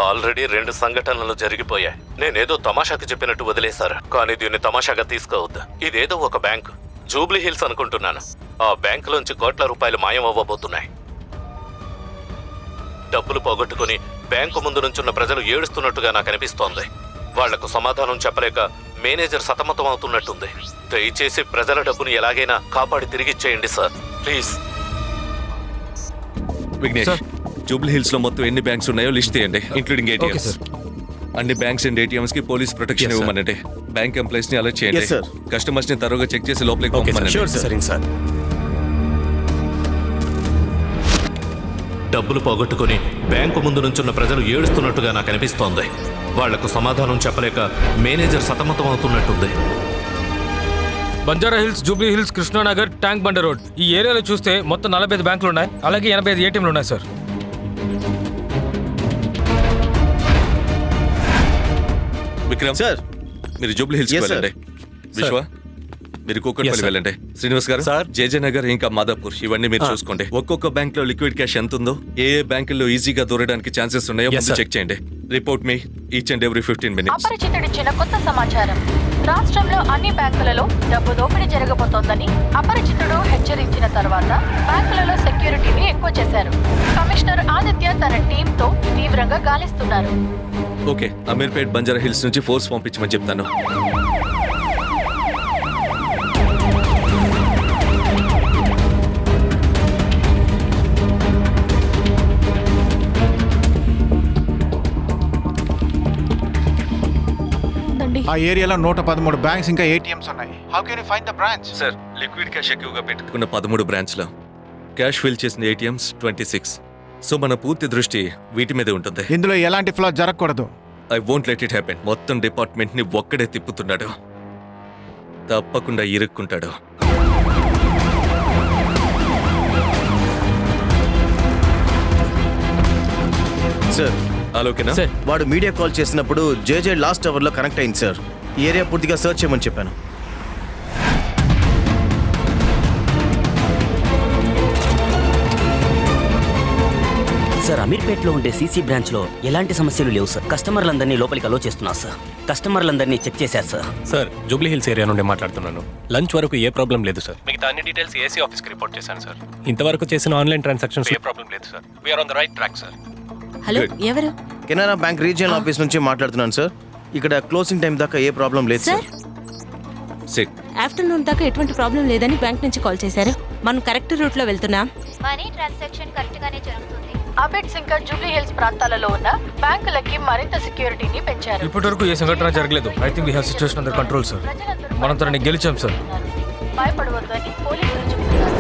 ఆల్రెడీ 2 సంఘటనలు జరిగిపోయాయి. నేనేదో తమాషాకి చెప్పినట్టు వదిలేశారు, కానీ దీన్ని తమాషాగా తీసుకోవద్దు. ఇదేదో ఒక బ్యాంక్, జూబ్లీ హిల్స్ అనుకుంటున్నాను. ఆ బ్యాంకులోంచి కోట్ల రూపాయలు మాయం అవ్వబోతున్నాయి. డబ్బులు పోగొట్టుకుని బ్యాంకు ముందు నుంచున్న ప్రజలు ఏడుస్తున్నట్టుగా నాకు అనిపిస్తోంది. వాళ్లకు సమాధానం చెప్పలేక మేనేజర్ సతమతం అవుతున్నట్టుంది. దయచేసి ప్రజల డబ్బుని ఎలాగైనా కాపాడి తిరిగిచ్చేయండి సార్, ప్లీజ్. విఘ్నేష్, జూబ్లీ హిల్స్ లో మొత్తం ఎన్ని బ్యాంక్స్ ఉన్నాయో లిస్ట్ తీయండి, ఇంక్లూడింగ్ ఏటీఎంస్. అన్ని బ్యాంక్స్ అండ్ ఏటీఎంస్ కి పోలీస్ ప్రొటెక్షన్ ఇవ్వమనండి. బ్యాంక్ ఎంప్లాయీస్ ని అలర్ట్ చేయండి. కస్టమర్స్ ని తరోగా చెక్ చేసి లోపలికి పంపమనండి. సార్, డబ్బులు పోగొట్టుకుని బ్యాంకు ముందు నుంచున్న ప్రజలు ఏడుస్తున్నట్టుగా నాకు అనిపిస్తోంది. వాళ్లకు సమాధానం చెప్పలేక మేనేజర్ సతమతం అవుతున్నట్టుంది. బంజారా హిల్స్, జూబ్లీ హిల్స్, కృష్ణానగర్, ట్యాంక్ బండ రోడ్ ఈ ఏరియాలో చూస్తే మొత్తం 45 బ్యాంకులు ఉన్నాయి. అలాగే 85 ఏటీఎంలు ఉన్నాయి సార్. విక్రమ్ సార్, మీరు జూబ్లీ హిల్స్ వెళ్ళండి. విశ్వ, మీరు కూకట్పల్లి వెళ్ళండి. శ్రీనివాస్ గారు సార్, జేజే నగర్ ఇంకా మాదాపూర్ ఇవన్నీ మీరు చూసుకోండి. ఒక్కొక్క బ్యాంక్ లో లిక్విడ్ క్యాష్ ఎంత ఉందో, ఏ బ్యాంకుల్లో ఈజీగా దూరడానికి ఛాన్సెస్ ఉన్నాయో చెక్ చేయండి. Report me each and every 15 minutes. అపరిచితుడిచ్చిన కొత్త సమాచారం. రాష్ట్రంలో అన్ని బ్యాంకులలో డబ్బు దోపిడీ జరగబోతోందని అపరిచితుడు హెచ్చరించిన తర్వాత బ్యాంకులలో సెక్యూరిటీని ఎక్కువ చేశారు. కమిషనర్ ఆదిత్య తన టీంతో తీవ్రంగా గాలిస్తున్నారు. ఓకే, అమీర్పేట్, బంజారా హిల్స్ నుంచి ఫోర్స్ పంపించమని చెప్తాను. ఆ ఏరియాలో 113 బ్యాంక్స్ ఇంకా ఏటీఎంస్ ఉన్నాయి. How can you find the branch? Sir, liquid cash ఎక్కువగా పెట్టుకున్న 13 బ్రాంచ్లో క్యాష్ ఫిల్ చేసిన ఏటీఎంస్ 26. సో మన పూర్తి దృష్టి వీటి మీదే ఉంటుంది. ఇందులో ఎలాంటి ఫ్లా జరగకూడదు. I won't let it happen. మొత్తం డిపార్ట్మెంట్ ని ఒక్కడే తిప్పుతున్నాడు, తప్పకుండా ఇరుక్కుంటాడు. సార్, ఆలోకేనా? వాడు మీడియా కాల్ చేసినప్పుడు జేజే లాస్ట్ అవర్ లో కనెక్ట్ అయింది సార్. ఈ ఏరియా పూర్తిగా సర్చ్ చేయమని చెప్పాను. సార్, అమీర్పేట్లో ఉండే సీసీ బ్రాంచ్ లో ఎలాంటి సమస్యలు లేవు సార్. కస్టమర్లందరినీ లోపలికి అలో చేస్తున్నారు సార్. కస్టమర్లందరినీ చెక్ చేశారు sir. Sir, Jubilee hills area నుండి మాట్లాడుతున్నాను. లంచ్ వరకు ఏ ప్రాబ్లం లేదు సార్. మిగతా అన్ని డీటెయిల్స్ ఏసీ ఆఫీస్ కి రిపోర్ట్ చేశాను సార్. ఇంతవరకు చేసిన ఆన్లైన్ ట్రాన్సాక్షన్స్ ఏ ప్రాబ్లం లేదు sir. We are on the right track sir. Hello, ఎవరు? కెనరా బ్యాంక్ రీజియనల్ ఆఫీస్ నుంచి మాట్లాడుతున్నాను సార్. ఇక్కడ క్లోజింగ్ టైం దాకా ఏ ప్రాబ్లం లేదు సార్. ఆఫ్టర్నూన్ దాకా ఎటువంటి ప్రాబ్లం లేదని బ్యాంక్ నుంచి కాల్ చేశారు. మనం కరెక్ట్ రూట్ లో వెళ్తున్నాం. మనీ ట్రాన్సాక్షన్ కరెక్ట్ గానే జరుగుతుంది. అబిడ్స్ ఇంకా జూబ్లీ హిల్స్ ప్రాంతాలలో ఉన్న బ్యాంకులకి మరింత సెక్యూరిటీని పెంచారు. ఇప్పటి వరకు ఏ సంఘటన జరగలేదు. I think we have situation under control sir. మనం తనని గెలిచాం సార్. భయపడవద్దని పోలీసులు చెబుతున్నారు.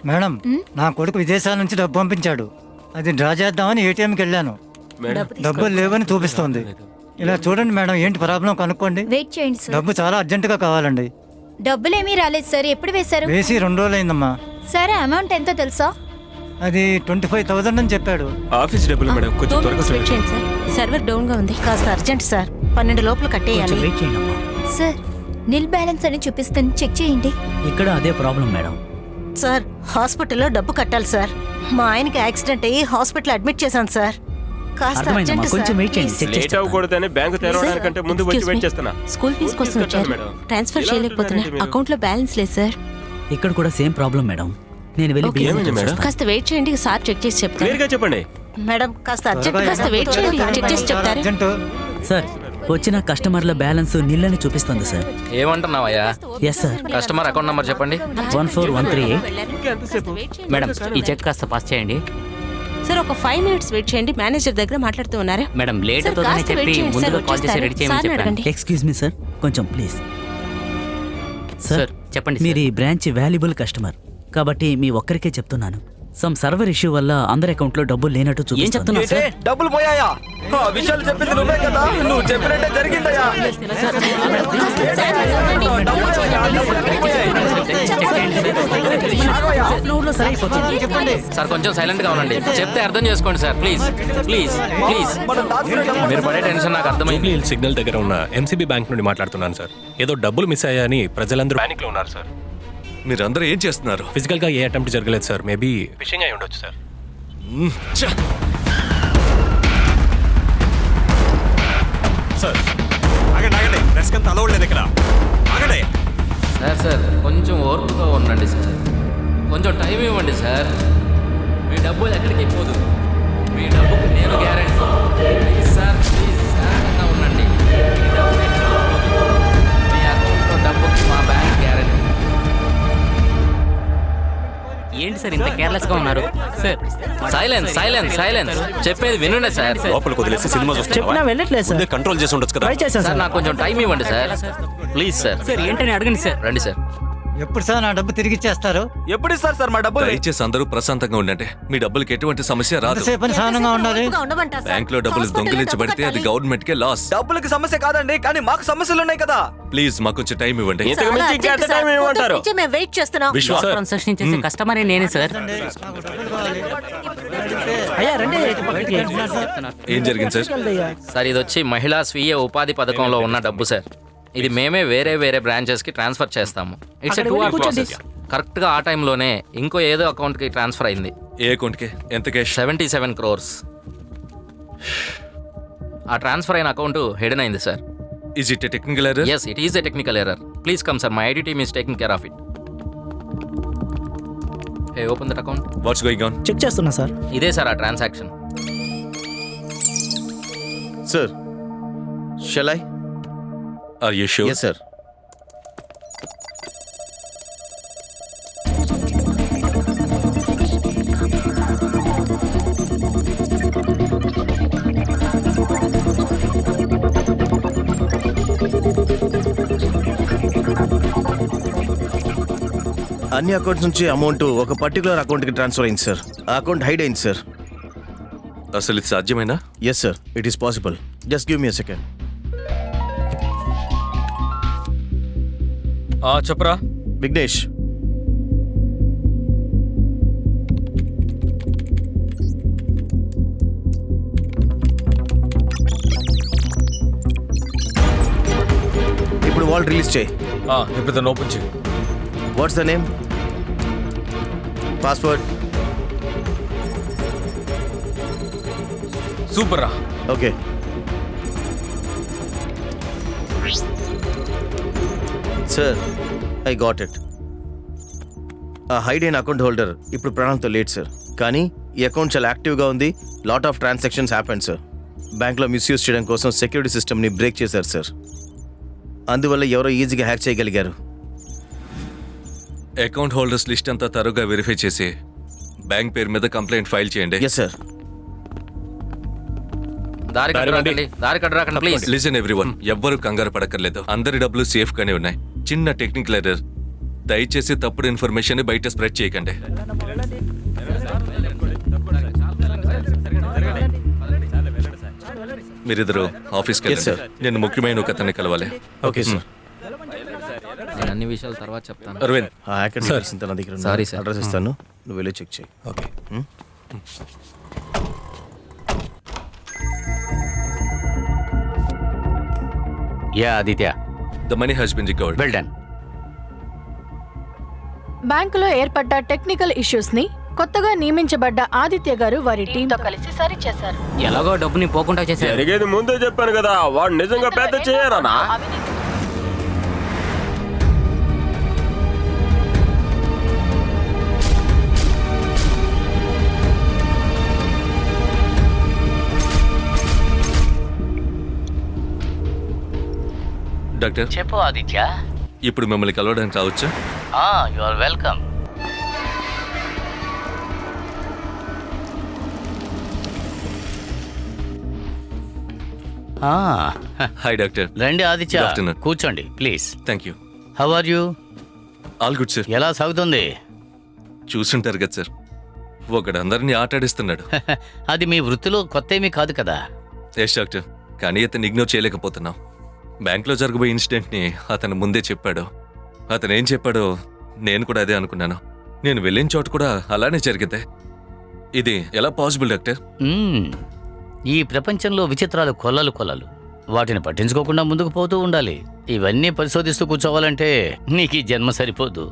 మేడం, నా కొడుకు విదేశాల నుంచి డబ్బు పంపించాడు. అది డ్రా చేద్దామని ఏటీఎంకి వెళ్ళాను. డబ్బులు లేవని చూపిస్తోంది. ఇలా చూడండి మేడం, ఏంటి ప్రాబ్లం కనుక్కోండి. వెయిట్ చేయండి సార్. డబ్బు చాలా అర్జెంటుగా కావాలండి. డబ్బులేమీ రాలేదు సార్. ఎప్పుడు వేశారు? వేసి 2 రోజులైందమ్మా. సరే, అమౌంట్ ఎంతో తెలుసా? అది 25,000 అని చెప్పాడు. ఆఫీస్ డబ్బులు మేడం, కొంచెం త్వరగా వెయిట్ చేయండి సార్. సర్వర్ డౌన్ గా ఉంది. కాస్త అర్జెంట్ సార్. 12 లోపల కట్టేయాలి. వెయిట్ చేయండి అమ్మా. సార్, నిల్ బ్యాలెన్స్ అని చూపిస్తాను, చెక్ చేయండి. ఇక్కడ అదే ప్రాబ్లం మేడం. సార్, హాస్పిటల్లో డబ్బు కట్టాలి సార్. మా ఆయనకి యాక్సిడెంట్ అయ్యి హాస్పిటల్ అడ్మిట్ చేశాను సార్. కాస్త అర్జెంట్ కొంచెం వెయిట్ చేయండి. సార్. లేట్ అవ్వకూడదని బ్యాంకు తెరవడానికంటే ముందు వచ్చి వెయిట్ చేస్తున్నా. స్కూల్ ఫీజు కోసం వచ్చారు. ట్రాన్స్ఫర్ చేయలేకపోతున్నా. అకౌంట్ లో బ్యాలెన్స్ లేదు సార్. ఇక్కడ కూడా సేమ్ ప్రాబ్లం మేడం. నేను వెళ్ళి బిల్ చేస్తాను. కాస్త వెయిట్ చేయండి, సార్ చెక్ చేసి చెప్తారు. క్లియర్ గా చెప్పండి మేడం. కాస్త అర్జెంట్. కాస్త వెయిట్ చేయండి, చెక్ చేసి చెప్తారు. సార్, వచ్చిన కస్టమర్ల బ్యాలెన్స్ నిల్లని చూపిస్తుంది సార్. ఏమంటున్నావయ్యా? Yes sir. Customer account number చెప్పండి. 14138. మేడం, ఈ చెక్ కాస్త పాస్ చేయండి. సార్, ఒక 5 minutes వెయిట్ చేయండి. మేనేజర్ దగ్గర మాట్లాడుతూ ఉన్నారా? మేడం, లేట్ అవుతుందని చెప్పి ముందుగా కాల్ చేసి రెడీ చేయమని చెప్పాను. ఎక్స్క్యూజ్ మీ సార్, కొంచెం ప్లీజ్. సార్, చెప్పండి. మీరు ఈ బ్రాంచ్ వాల్యుబుల్ కస్టమర్. కాబట్టి మీ ఒక్కరికే చెప్తున్నాను. సమ్ సర్వర్ ఇష్యూ వల్ల అందరి అకౌంట్ లో డబ్బులు లేనట్టు ఏం చెప్తున్నా ఏంటే, డబ్బులు పోయాయా? ఆ విషయాలు చెప్పింది నువ్వే కదా, నువ్వు చెప్పినట్టే జరిగిందయ్యా. సార్ కొంచెం సైలెంట్ గా ఉండండి, చెప్తే అర్థం చేసుకోండి సార్. Please please please. మీరు పడే టెన్షన్ నాకు అర్థమైంది. జూబ్లీ హిల్స్ సిగ్నల్ దగ్గర ఉన్న ఎంసీబీ బ్యాంక్ నుండి మాట్లాడుతున్నాను సార్. ఏదో డబ్బులు మిస్ అయ్యాయని ప్రజలందరూ ప్యానిక్ లో ఉన్నారు సార్. మీరందరూ ఏం చేస్తున్నారు? ఫిజికల్ గా ఏ అటెంప్ట్ జరగలేదు సార్. మేబీ ఫిషింగ్ అయి ఉండొచ్చు సార్. సార్ ఆగండి ఆగండి, రెస్క్ అంతా అలవడలేదు ఇక్కడ. ఆగండి సార్ కొంచెం ఓర్పుగా ఉండండి సార్, కొంచెం టైం ఇవ్వండి సార్. మీ డబ్బులు ఎక్కడికి పోదు, మీ డబ్బుకు నేను గ్యారెంటీ. ప్లీజ్ సార్, ప్లీజ్ శాంతంగా ఉండండి. మీ డబ్బు ఎక్కడికి పోదు. మీ అకౌంట్లో డబ్బుకి మా బ్యాంక్ గ్యారెంటీ. ఏంటి సార్ ఇంత కేర్లెస్ గా ఉన్నారు సార్? సైలెన్స్ సైలెన్స్ సైలెన్స్, చెప్పేది వినండి సార్. లోపలికి వదిలేసి సినిమా చెప్పినా వెళ్ళట్లేదు సార్. కంట్రోల్ చేసి ఉండొచ్చు కదా. సార్ నాకు కొంచెం టైం ఇవ్వండి సార్, ప్లీజ్ సార్. సార్ ఏంటని అడగండి సార్. రండి సార్. ఎప్పుడు సార్ నా డబ్బు తిరిగి ఇచ్చేస్తారు? ఎప్పుడు ఇస్తారు సార్ మా డబ్బులు? దయచేసి అందరూ ప్రశాంతంగా ఉండండి. మీ డబ్బులకి ఎటువంటి సమస్య రాదు. ఎంతసేపు సహనంగా ఉండాలి? బ్యాంక్ లో డబ్బులు దొంగిలించబడితే అది గవర్నమెంట్ కే లాస్. డబ్బులకి సమస్య కాదండి, కానీ మాకు సమస్యలు ఉన్నాయి కదా. ప్లీజ్ మాకు కొంచెం టైం ఇవ్వండి. మేము వెయిట్ చేస్తున్నాం. ట్రాన్సాక్షన్ చేసే కస్టమర్ నేనే సార్. ఏం జరిగింది సార్? సార్ ఇది వచ్చి మహిళా స్వీయ ఉపాధి పథకంలో ఉన్న డబ్బు సార్. ఇది మేమే వేరే వేరే బ్రాంచెస్ కి ట్రాన్స్ఫర్ చేస్తాము. It's a 2 hour process. Correct గా ఆ టైంలోనే ఇంకో ఏదో అకౌంట్ కి ట్రాన్స్ఫర్ అయింది. ఏ అకౌంట్ కి? ఎంత క్యాష్? 77 crores. ఆ ట్రాన్స్ఫర్ అయిన అకౌంట్ హిడెన్ అయింది sir. Is it a technical error? Yes, it is a technical error. Please come, sir. My ID team is taking care of it. Hey, open that account. What's going on? Check చేస్తున్నా సార్. ఇదే సార్ ఆ transaction. Sir, shall I? Are you sure? Yes, sir. అన్ని అకౌంట్స్ నుంచి అమౌంట్ ఒక పర్టికులర్ అకౌంట్కి ట్రాన్స్ఫర్ అయింది సార్. ఆ అకౌంట్ హైడ్ అయింది సార్. అసలు ఇది సాధ్యమేనా? Yes sir, it is possible. Just give me a second. చెప్పరా విఘ్నేష్. ఇప్పుడు వాల్ రిలీజ్ చేయి. ఇప్పుడు దాన్ని ఓపెన్ చేయి. What's the name? Password? Super రా. Okay. Sir, I got it. ఆ హైడ్ అయిన అకౌంట్ హోల్డర్ ఇప్పుడు ప్రాణాలతో లేట్ సార్. కానీ ఈ అకౌంట్ చాలా యాక్టివ్గా ఉంది. Lot of transactions happened sir. బ్యాంక్లో మిస్యూజ్ చేయడం కోసం సెక్యూరిటీ సిస్టమ్ని బ్రేక్ చేశారు సార్. అందువల్ల ఎవరో ఈజీగా హ్యాక్ చేయగలిగారు. అకౌంట్ హోల్డర్స్ లిస్ట్ అంతా తరువుగా వెరిఫై చేసి బ్యాంక్ పేరు మీద కంప్లైంట్ ఫైల్ చేయండి. Yes sir. లిజన్ ఎవ్రీవన్, ఎవ్వరూ కంగారు పడక్కర్లేదు. అందరి డబ్బులు సేఫ్ గానే ఉన్నాయి. చిన్న టెక్నికల్ ఎర్రర్. దయచేసి తప్పుడు ఇన్ఫర్మేషన్ బయట స్ప్రెడ్ చేయకండి. మీరిద్దరు ఆఫీస్కి వెళ్ళండి సార్. నేను ముఖ్యమైన ఒక అతన్ని కలవాలి. Okay sir. నేను అన్ని విషయాలు తర్వాత చెప్తాను. అరవింద్, ఆ హ్యాకర్ డీటెయిల్స్ ఇంత నా దగ్గర ఉన్నాయి. Sorry sir. అడ్రస్ ఇస్తాను, నువ్వు వెళ్ళి చెక్ చేయి. Okay. Yeah Aditya, the money has been recovered. Well done. బ్యాంకులో ఏర్పడ్డ టెక్నికల్ ఇష్యూస్ ని కొత్తగా నియమించబడ్డ ఆదిత్య గారు వారి టీంతో కలిసి సరిచేశారు. ఎలాగో డబ్బుని పోకుండా చేశారు. జరిగేది ముందే చెప్పాను కదా, వాడు నిజంగా పెద్ద చేయరానా? డాక్టర్ చెప్పు ఆదిత్య. ఇప్పుడు మిమ్మల్ని కలవడానికి రావచ్చా? You are welcome. Hi doctor. రండి ఆదిత్య, Good afternoon. కూర్చోండి please. Thank you. How are you? All good sir. ఎలా సాగుతుంది? చూసుంటారు కదా సార్, ఒకడు అందరినీ ఆటాడిస్తున్నాడు. అది మీ వృత్తిలో కొత్త ఏమీ కాదు కదా. ఎస్ డాక్టర్, కానీ అతను ఇగ్నోర్ చేయలేకపోతున్నాం. బ్యాంక్లో జరగబోయే ఇన్సిడెంట్ని అతను ముందే చెప్పాడు. అతను ఏం చెప్పాడో నేను కూడా అదే అనుకున్నాను. నేను వెళ్ళిన చోట కూడా అలానే జరిగిందే. ఇది ఎలా పాసిబుల్ డాక్టర్? ఈ ప్రపంచంలో విచిత్రాలు కొల్లలు కొల్లలు. వాటిని పట్టించుకోకుండా ముందుకు పోతూ ఉండాలి. ఇవన్నీ పరిశోధిస్తూ కూర్చోవాలంటే నీకు ఈ జన్మ సరిపోదు.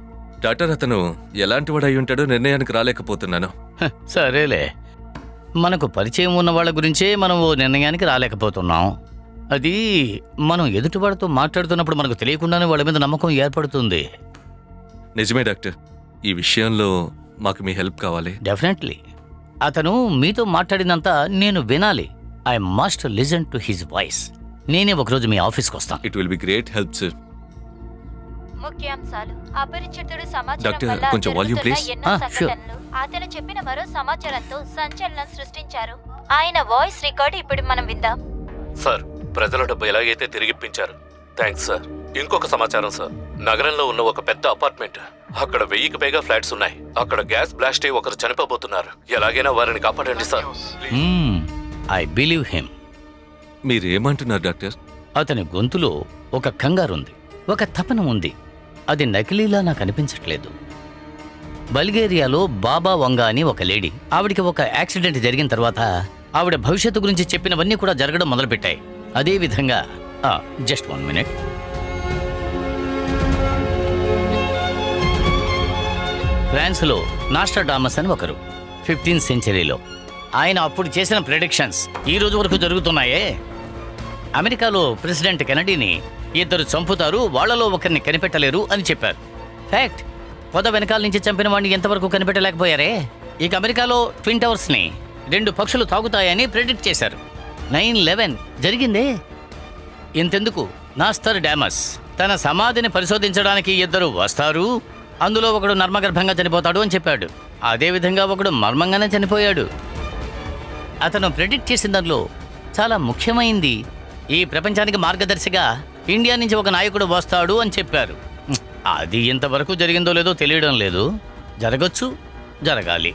డాక్టర్, అతను ఎలాంటి వాడు అయి ఉంటాడో నిర్ణయానికి రాలేకపోతున్నాను. సరేలే, మనకు పరిచయం ఉన్న వాళ్ళ గురించే మనం ఓ నిర్ణయానికి రాలేకపోతున్నాం. అది మనం ఎదుటివాడితో మాట్లాడుతున్నప్పుడు మనకు తెలియకుండానే వాళ్ళ మీద నమ్మకం ఏర్పడుతుంది. నిజమే డాక్టర్, ఈ విషయంలో మాకు మీ హెల్ప్ కావాలి. డెఫినెట్లీ. అతను మీతో మాట్లాడినంత నేను వినాలి. I must listen to his voice. నేనే ఒకరోజు మీ ఆఫీస్కి వస్తాను. It will be great help sir. ముఖ్యాంశాలు. అపరిచితుడు సమాచారం డాక్టర్, వల్ల కొంచెం వాల్యూమ్ జరుగుతున్న ప్లీజ్. ఎన్నో సంఘటనలు అతను చెప్పిన మరో సమాచారంతో సంచలనం సృష్టించారు. ఆయన వాయిస్ రికార్డ్ ఇప్పుడు మనం విందాం. సార్, ప్రజల డబ్బు ఎలాగైతే తిరిగిప్పించారు. Thanks sir. ఇంకొక సమాచారం సార్, నగరంలో ఉన్న ఒక పెద్ద అపార్ట్మెంట్, అక్కడ 1000కి పైగా ఫ్లాట్స్ ఉన్నాయి. అక్కడ గ్యాస్ బ్లాస్ట్ అయి ఒకరు చనిపోబోతున్నారు. ఎలాగైనా వారిని కాపాడండి సార్. I believe him. మీరేమంటున్నారు డాక్టర్? అతని గొంతులో ఒక కంగారుంది, ఒక తపన ఉంది. అది నకిలీలా నాకు అనిపించట్లేదు. బల్గేరియాలో బాబా వంగా అని ఒక లేడీ, ఆవిడికి ఒక యాక్సిడెంట్ జరిగిన తర్వాత ఆవిడ భవిష్యత్తు గురించి చెప్పినవన్నీ కూడా జరగడం మొదలుపెట్టాయి. అదే విధంగా జస్ట్ 1 minute. ఫ్రాన్స్లో నాస్ట్రాడామస్ అని ఒకరు 15th centuryలో ఆయన అప్పుడు చేసిన ప్రెడిక్షన్స్ ఈ రోజు వరకు జరుగుతున్నాయే. అమెరికాలో ప్రెసిడెంట్ కెనడీని 2 చంపుతారు, వాళ్లలో ఒకరిని కనిపెట్టలేరు అని చెప్పారు. ఫ్యాక్ట్. పొద వెనకాల నుంచి చంపిన వాడిని ఎంతవరకు కనిపెట్టలేకపోయారే. ఇక అమెరికాలో ట్విన్ టవర్స్ని 2 పక్షులు తాగుతాయని ప్రెడిక్ట్ చేశారు. 9/11 జరిగిందే. ఇంతెందుకు, నాస్ట్రాడామస్ తన సమాధిని పరిశోధించడానికి 2 వస్తారు, అందులో ఒకడు నర్మగర్భంగా చనిపోతాడు అని చెప్పాడు. అదేవిధంగా ఒకడు మర్మంగానే చనిపోయాడు. అతను ప్రెడిక్ట్ చేసిన దానిలో చాలా ముఖ్యమైంది, ఈ ప్రపంచానికి మార్గదర్శిగా ఇండియా నుంచి ఒక నాయకుడు వస్తాడు అని చెప్పారు. అది ఎంతవరకు జరిగిందో లేదో తెలియడం లేదు. జరగచ్చు, జరగాలి.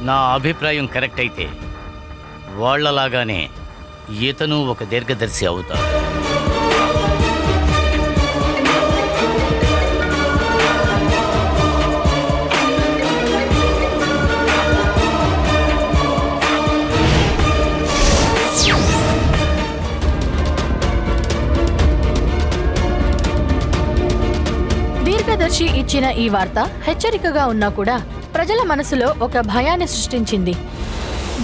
నా అభిప్రాయం కరెక్ట్ అయితే వాళ్లలాగానే ఇతను ఒక దీర్ఘదర్శి అవుతాడు. దీర్ఘదర్శి ఇచ్చిన ఈ వార్త హెచ్చరికగా ఉన్నా కూడా ప్రజల మనసులో ఒక భయాన్ని సృష్టించింది.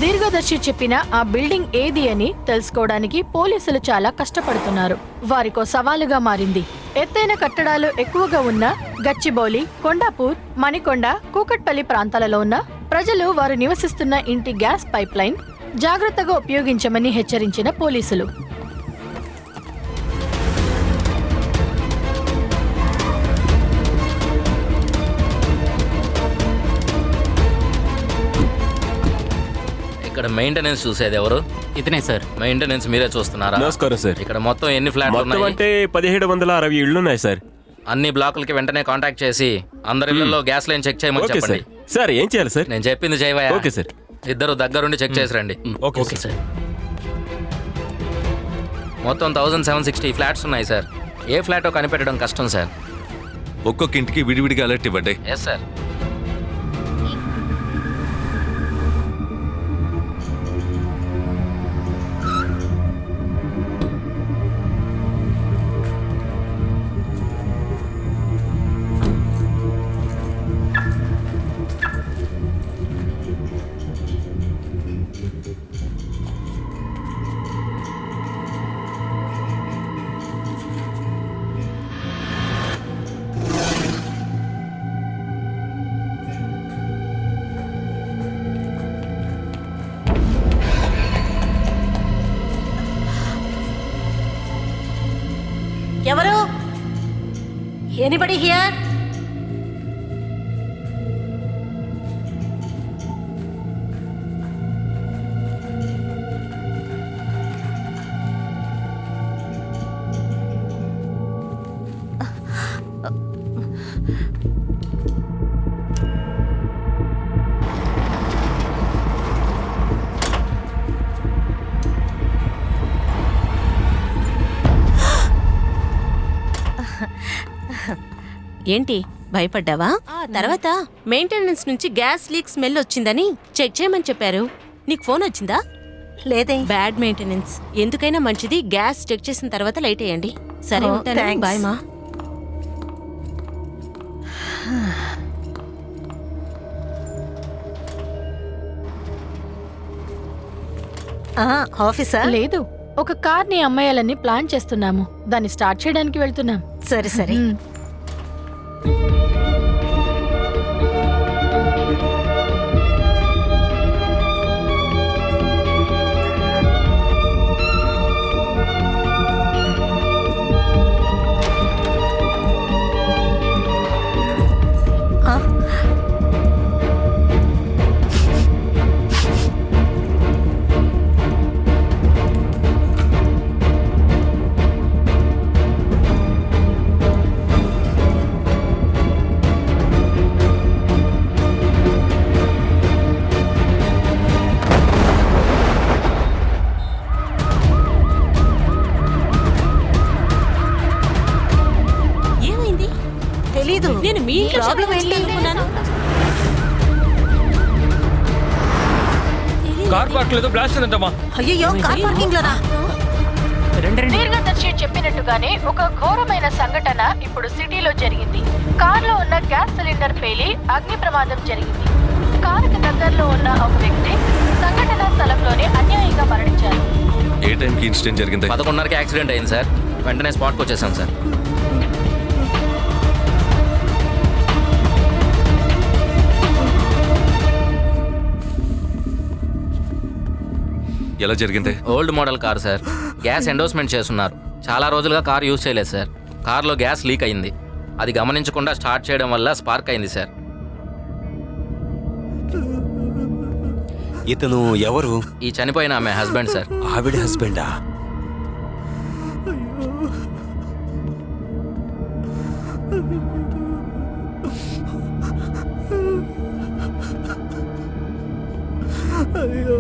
దీర్ఘదర్శి చెప్పిన ఆ బిల్డింగ్ ఏది అని తెలుసుకోవడానికి పోలీసులు చాలా కష్టపడుతున్నారు. వారికో సవాలుగా మారింది. ఎత్తైన కట్టడాలు ఎక్కువగా ఉన్న గచ్చిబౌలి, కొండాపూర్, మణికొండ, కూకట్పల్లి ప్రాంతాలలో ఉన్న ప్రజలు వారు నివసిస్తున్న ఇంటి గ్యాస్ పైప్ లైన్ జాగ్రత్తగా ఉపయోగించమని హెచ్చరించిన పోలీసులు. ఇక్కడ మెయింటెనెన్స్ చూసేది ఎవరు? ఇతనే సార్. మెయింటెనెన్స్ మీరే చూస్తున్నారా? నమస్కారం సార్. ఇక్కడ మొత్తం ఎన్ని ఫ్లాట్లు మొత్తం ఉన్నాయి? అంటే 1760 ఇళ్లున్నాయి సార్. అన్ని బ్లాకులకి వెంటనే కాంటాక్ట్ చేసి అందరి ఇళ్లలో గ్యాస్ లైన్ చెక్ చేయమని ఓకే చెప్పండి. సార్, ఏం చేయాలి సార్? నేను చెప్పింది చేయవయ్యా. Okay sir. ఇద్దరు దగ్గరుండి చెక్ చేసి రండి. Okay sir. మొత్తం 1760 ఫ్లాట్స్ ఉన్నాయి సార్. ఏ ఫ్లాటో కనిపెట్టడం కష్టం సార్. ఒక్కొక్క ఇంటికి విడివిడిగా అలర్ట్ ఇవ్వండి. Yes sir. ఎవరు? Anybody here? ఏంటి భయపడ్డావా? తర్వాత మెయింటెనెన్స్ నుంచి గ్యాస్ లీక్ స్మెల్ వచ్చిందని చెక్ చేయమని చెప్పారు. నీకు ఫోన్ వచ్చిందా? లేదే. Bad maintenance. ఎందుకైనా మంచిది గ్యాస్ చెక్ చేసిన తర్వాత లైట్ వేయండి. సరే ఉంటాను. బాయ్ మా. ఆఫీసా? లేదు, ఒక కార్ని అమ్మేయాలని ప్లాన్ చేస్తున్నాము. దాన్ని స్టార్ట్ చేయడానికి వెళ్తున్నాం. సరే సరే. తెలీదు. నేను మీ ప్రాబ్లం ఏంటి అనుకున్నాను. కార్ పార్క్ లేదో బ్లాస్ట్ అయిందంటమ్మా. అయ్యో, కార్ పార్కింగ్ లోనా? దీర్ఘదర్శి చెప్పినట్టుగానే ఒక ఘోరమైన సంఘటన ఇప్పుడు సిటీలో జరిగింది. కార్లో ఉన్న గ్యాస్ సిలిండర్ పేలి అగ్ని ప్రమాదం జరిగింది. కారుకు దగ్గరలో ఉన్న ఒక వ్యక్తి సంఘటన స్థలంలోనే అన్యాయంగా మరణించారు. ఏ టైంకి ఇన్సిడెంట్ జరిగింది? 11:30కి యాక్సిడెంట్ అయింది సార్. వెంటనే స్పాట్కి వచ్చేసాం సార్. ఎలా జరిగింది? Old model car sir. Gas endorsement చేస్తున్నారు. చాలా రోజులుగా కార్ యూజ్ చేయలేదు సార్. కార్లో గ్యాస్ లీక్ అయింది. అది గమనించకుండా స్టార్ట్ చేయడం వల్ల స్పార్క్ అయింది సార్. ఇతను ఎవరు? ఈ చనిపోయిన ఆమె హస్బెండ్ సార్. ఆవిడ హస్బెండా? అయ్యో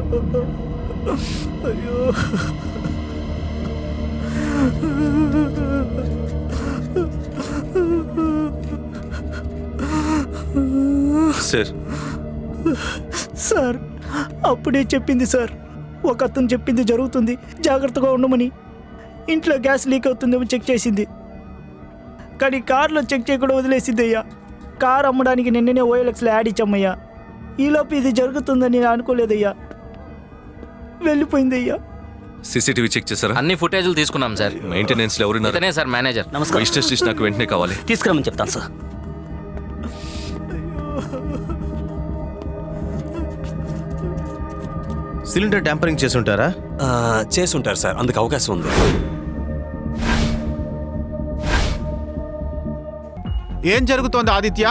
అయ్యో. సార్ సార్ అప్పుడే చెప్పింది సార్. ఒక అతను చెప్పింది జరుగుతుంది, జాగ్రత్తగా ఉండమని. ఇంట్లో గ్యాస్ లీక్ అవుతుందేమో చెక్ చేసింది, కానీ కార్లో చెక్ చేయకుండా వదిలేసింది అయ్యా. కార్ అమ్మడానికి నిన్ననే OLXలో యాడ్ ఇచ్చామయ్యా. ఈలోపు ఇది జరుగుతుందని నేను అనుకోలేదయ్యా. వెళ్ళిపోయింది అయ్యా. సీసీటీవీ చెక్ చేశారా? అన్ని ఫుటేజ్లు తీసుకున్నాం సార్. మెయింటెనెన్స్ లో ఎవరున్నారు? ఇతనే సార్ మేనేజర్. రిజిస్ట్రేషన్ నాకు వెంటనే కావాలి. తీసుకురామని చెప్తాను సార్. Cylinder tampering చేసుంటారా? చేసుంటారు సార్, అందుకు అవకాశం ఉంది. ఏం జరుగుతోంది ఆదిత్య?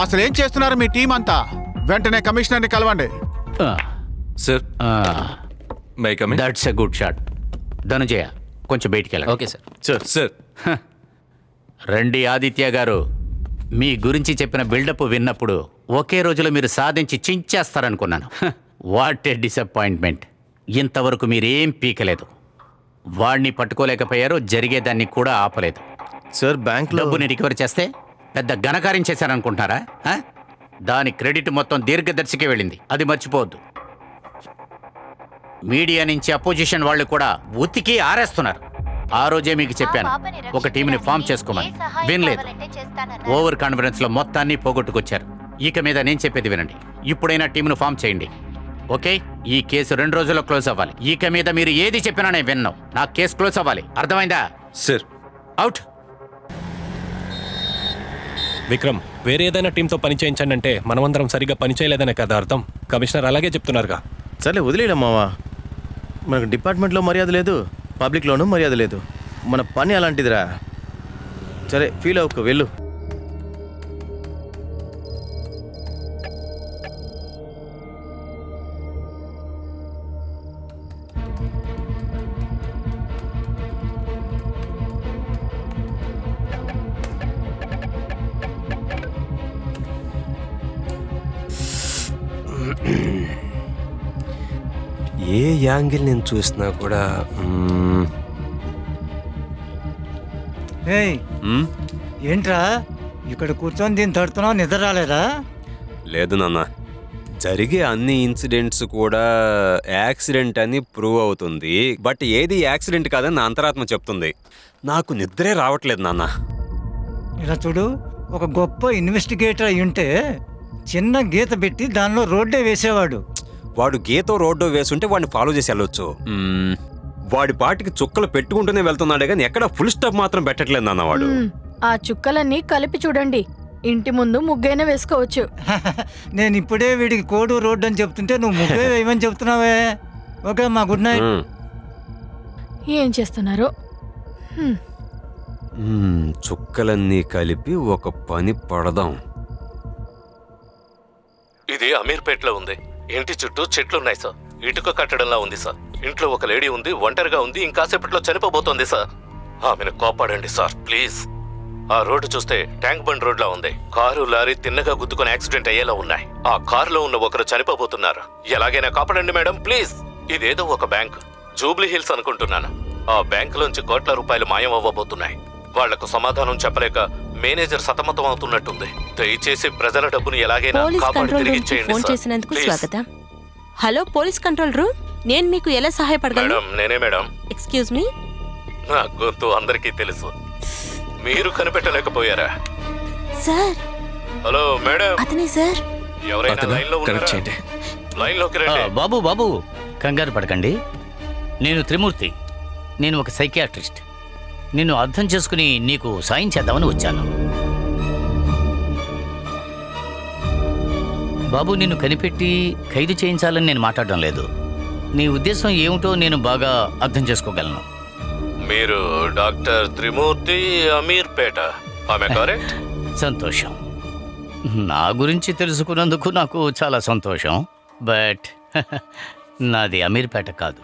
అసలు ఏం చేస్తున్నారు మీ టీం అంతా? వెంటనే కమిషనర్ని కలవండి. Sir that's a good shot. Dhanunjaya కొంచెం బయటికి వెళ్ళండి. Okay sir. సార్ సార్ రండి ఆదిత్య గారు. మీ గురించి చెప్పిన బిల్డప్ విన్నప్పుడు ఒకే రోజులో మీరు సాధించి చించేస్తారనుకున్నాను. What a disappointment. ఇంతవరకు మీరేం పీకలేదు. వాడిని పట్టుకోలేకపోయారు, జరిగేదాన్ని కూడా ఆపలేదు. సార్ బ్యాంక్ డబ్బుని రికవర్ చేస్తే పెద్ద ఘనకార్యం చేశారనుకుంటున్నారా? దాని క్రెడిట్ మొత్తం దీర్ఘదర్శికి వెళ్ళింది, అది మర్చిపోవద్దు. మీడియా నుంచి అపోజిషన్ వాళ్ళు కూడా ఉతికి ఆరేస్తున్నారు. ఆ రోజే మీకు చెప్పాను ఒక టీంని ఫామ్ చేసుకోమని, వినలేదు. ఓవర్ కాన్ఫిడెన్స్ లో మొత్తాన్ని పోగొట్టుకొచ్చారు. ఇక మీద నేను చెప్పేది వినండి. ఇప్పుడైనా టీంను ఫామ్ చేయండి, ఓకే? ఈ కేసు 2 రోజుల్లో క్లోజ్ అవ్వాలి. ఇక మీద మీరు ఏది చెప్పినా నేను విన్నాను. నా కేసు క్లోజ్ అవ్వాలి, అర్థమైందా? Sir out. విక్రమ్, వేరే ఏదైనా టీంతో పని చేయించండి అంటే మనమందరం సరిగ్గా పని చేయలేదనే కదా అర్థం. కమిషనర్ అలాగే చెప్తున్నారుగా. సర్లే వదిలేయమ్మా. మనకు డిపార్ట్మెంట్లో మర్యాద లేదు, పబ్లిక్లోనూ మర్యాద లేదు. మన పని అలాంటిదిరా. సరే ఫీల్ అవ్వకు, వెళ్ళు. ఏ యాంగిల్ నేను చూసినా కూడా ఏంట్రా ఇక్కడ కూర్చొని దీన్ని తడుతున్నావు, నిద్ర రాలేదా? లేదు నాన్న, జరిగే అన్ని ఇన్సిడెంట్స్ కూడా యాక్సిడెంట్ అని ప్రూవ్ అవుతుంది. బట్ ఏది యాక్సిడెంట్ కాదని నా అంతరాత్మ చెప్తుంది. నాకు నిద్రే రావట్లేదు నాన్న. ఇలా చూడు, ఒక గొప్ప ఇన్వెస్టిగేటర్ అయి ఉంటే చిన్న గీత పెట్టి దానిలో రోడ్డే వేసేవాడు. వాడు గీతో రోడ్డో వేసుంటే వాడిని ఫాలో చేసి వెళ్ళొచ్చు. వాడి పాటికి చుక్కలు పెట్టుకుంటూనే వెళ్తున్నాడే కానీ ఎక్కడ ఫుల్ స్టాప్ మాత్రం పెట్టట్లేదు నాన్న వాడు. ఆ చుక్కలన్నీ కలిపి చూడండి, ఇంటి ముందు ముగ్గైనా వేసుకోవచ్చు. నేను ఇప్పుడే వీడికి కోడు రోడ్డు అని చెప్తుంటే నువ్వు ముగ్గే వేయమని చెప్తున్నావే. ఓకే మా గుడ్ నైట్. ఏం చేస్తున్నారు? చుక్కలన్నీ కలిపి ఒక పని పడదాం. ఇది అమీర్పేటలో ఉంది. ఇంటి చుట్టూ చెట్లున్నాయి సార్. ఇటుక కట్టడంలా ఉంది సార్. ఇంట్లో ఒక లేడీ ఉంది, ఒంటరిగా ఉంది, ఇంకాసేపట్లో చనిపోబోతోంది సార్. ఆమెను కాపాడండి సార్ ప్లీజ్. ఆ రోడ్డు చూస్తే ట్యాంక్ బండ్ రోడ్లా ఉంది. కారు లారీ తిన్నగా గుద్దుకొని యాక్సిడెంట్ అయ్యేలా ఉన్నాయి. ఆ కారులో ఉన్న ఒకరు చనిపోబోతున్నారు. ఎలాగైనా కాపాడండి మేడం ప్లీజ్. ఇదేదో ఒక బ్యాంక్, జూబ్లీ హిల్స్ అనుకుంటున్నాను. ఆ బ్యాంకులోంచి కోట్ల రూపాయలు మాయం అవ్వబోతున్నాయి. వాళ్లకు సమాధానం చెప్పలేక మేనేజర్ సతమతం అవుతున్నట్టుంది. దయచేసి ప్రజల డబ్బుని ఎలాగైనా కాపాడి తిరిగి ఇచ్చేయండి ఫోన్ సార్. చేసినందుకు ప్లీజ్. స్వాగతం. హలో పోలీస్ కంట్రోల్ రూమ్, నేను మీకు ఎలా సహాయపడగలను? మేడం నేనే మేడం. Excuse me. నా గొంతు అందరికీ తెలుసు, మీరు కనిపెట్టలేకపోయారా? సార్. Hello madam. అతనే సార్. ఎవరైనా లైన్ లో ఉన్నారా? లైన్ లోకి రండి. బాబు బాబు కంగారు పడకండి. నేను త్రిమూర్తి. నేను ఒక సైకియాట్రిస్ట్. నిన్ను అర్థం చేసుకుని నీకు సాయం చేద్దామని వచ్చాను. బాబు, నిన్ను కనిపెట్టి ఖైదు చేయించాలని నేను మాట్లాడడం లేదు. నీ ఉద్దేశం ఏమిటో నేను బాగా అర్థం చేసుకోగలను. మీరు డాక్టర్ త్రిమూర్తి, అమీర్పేట, ఆమె కరెక్ట్? సంతోషం. నా గురించి తెలుసుకున్నందుకు నాకు చాలా సంతోషం. బట్ నాది అమీర్పేట కాదు.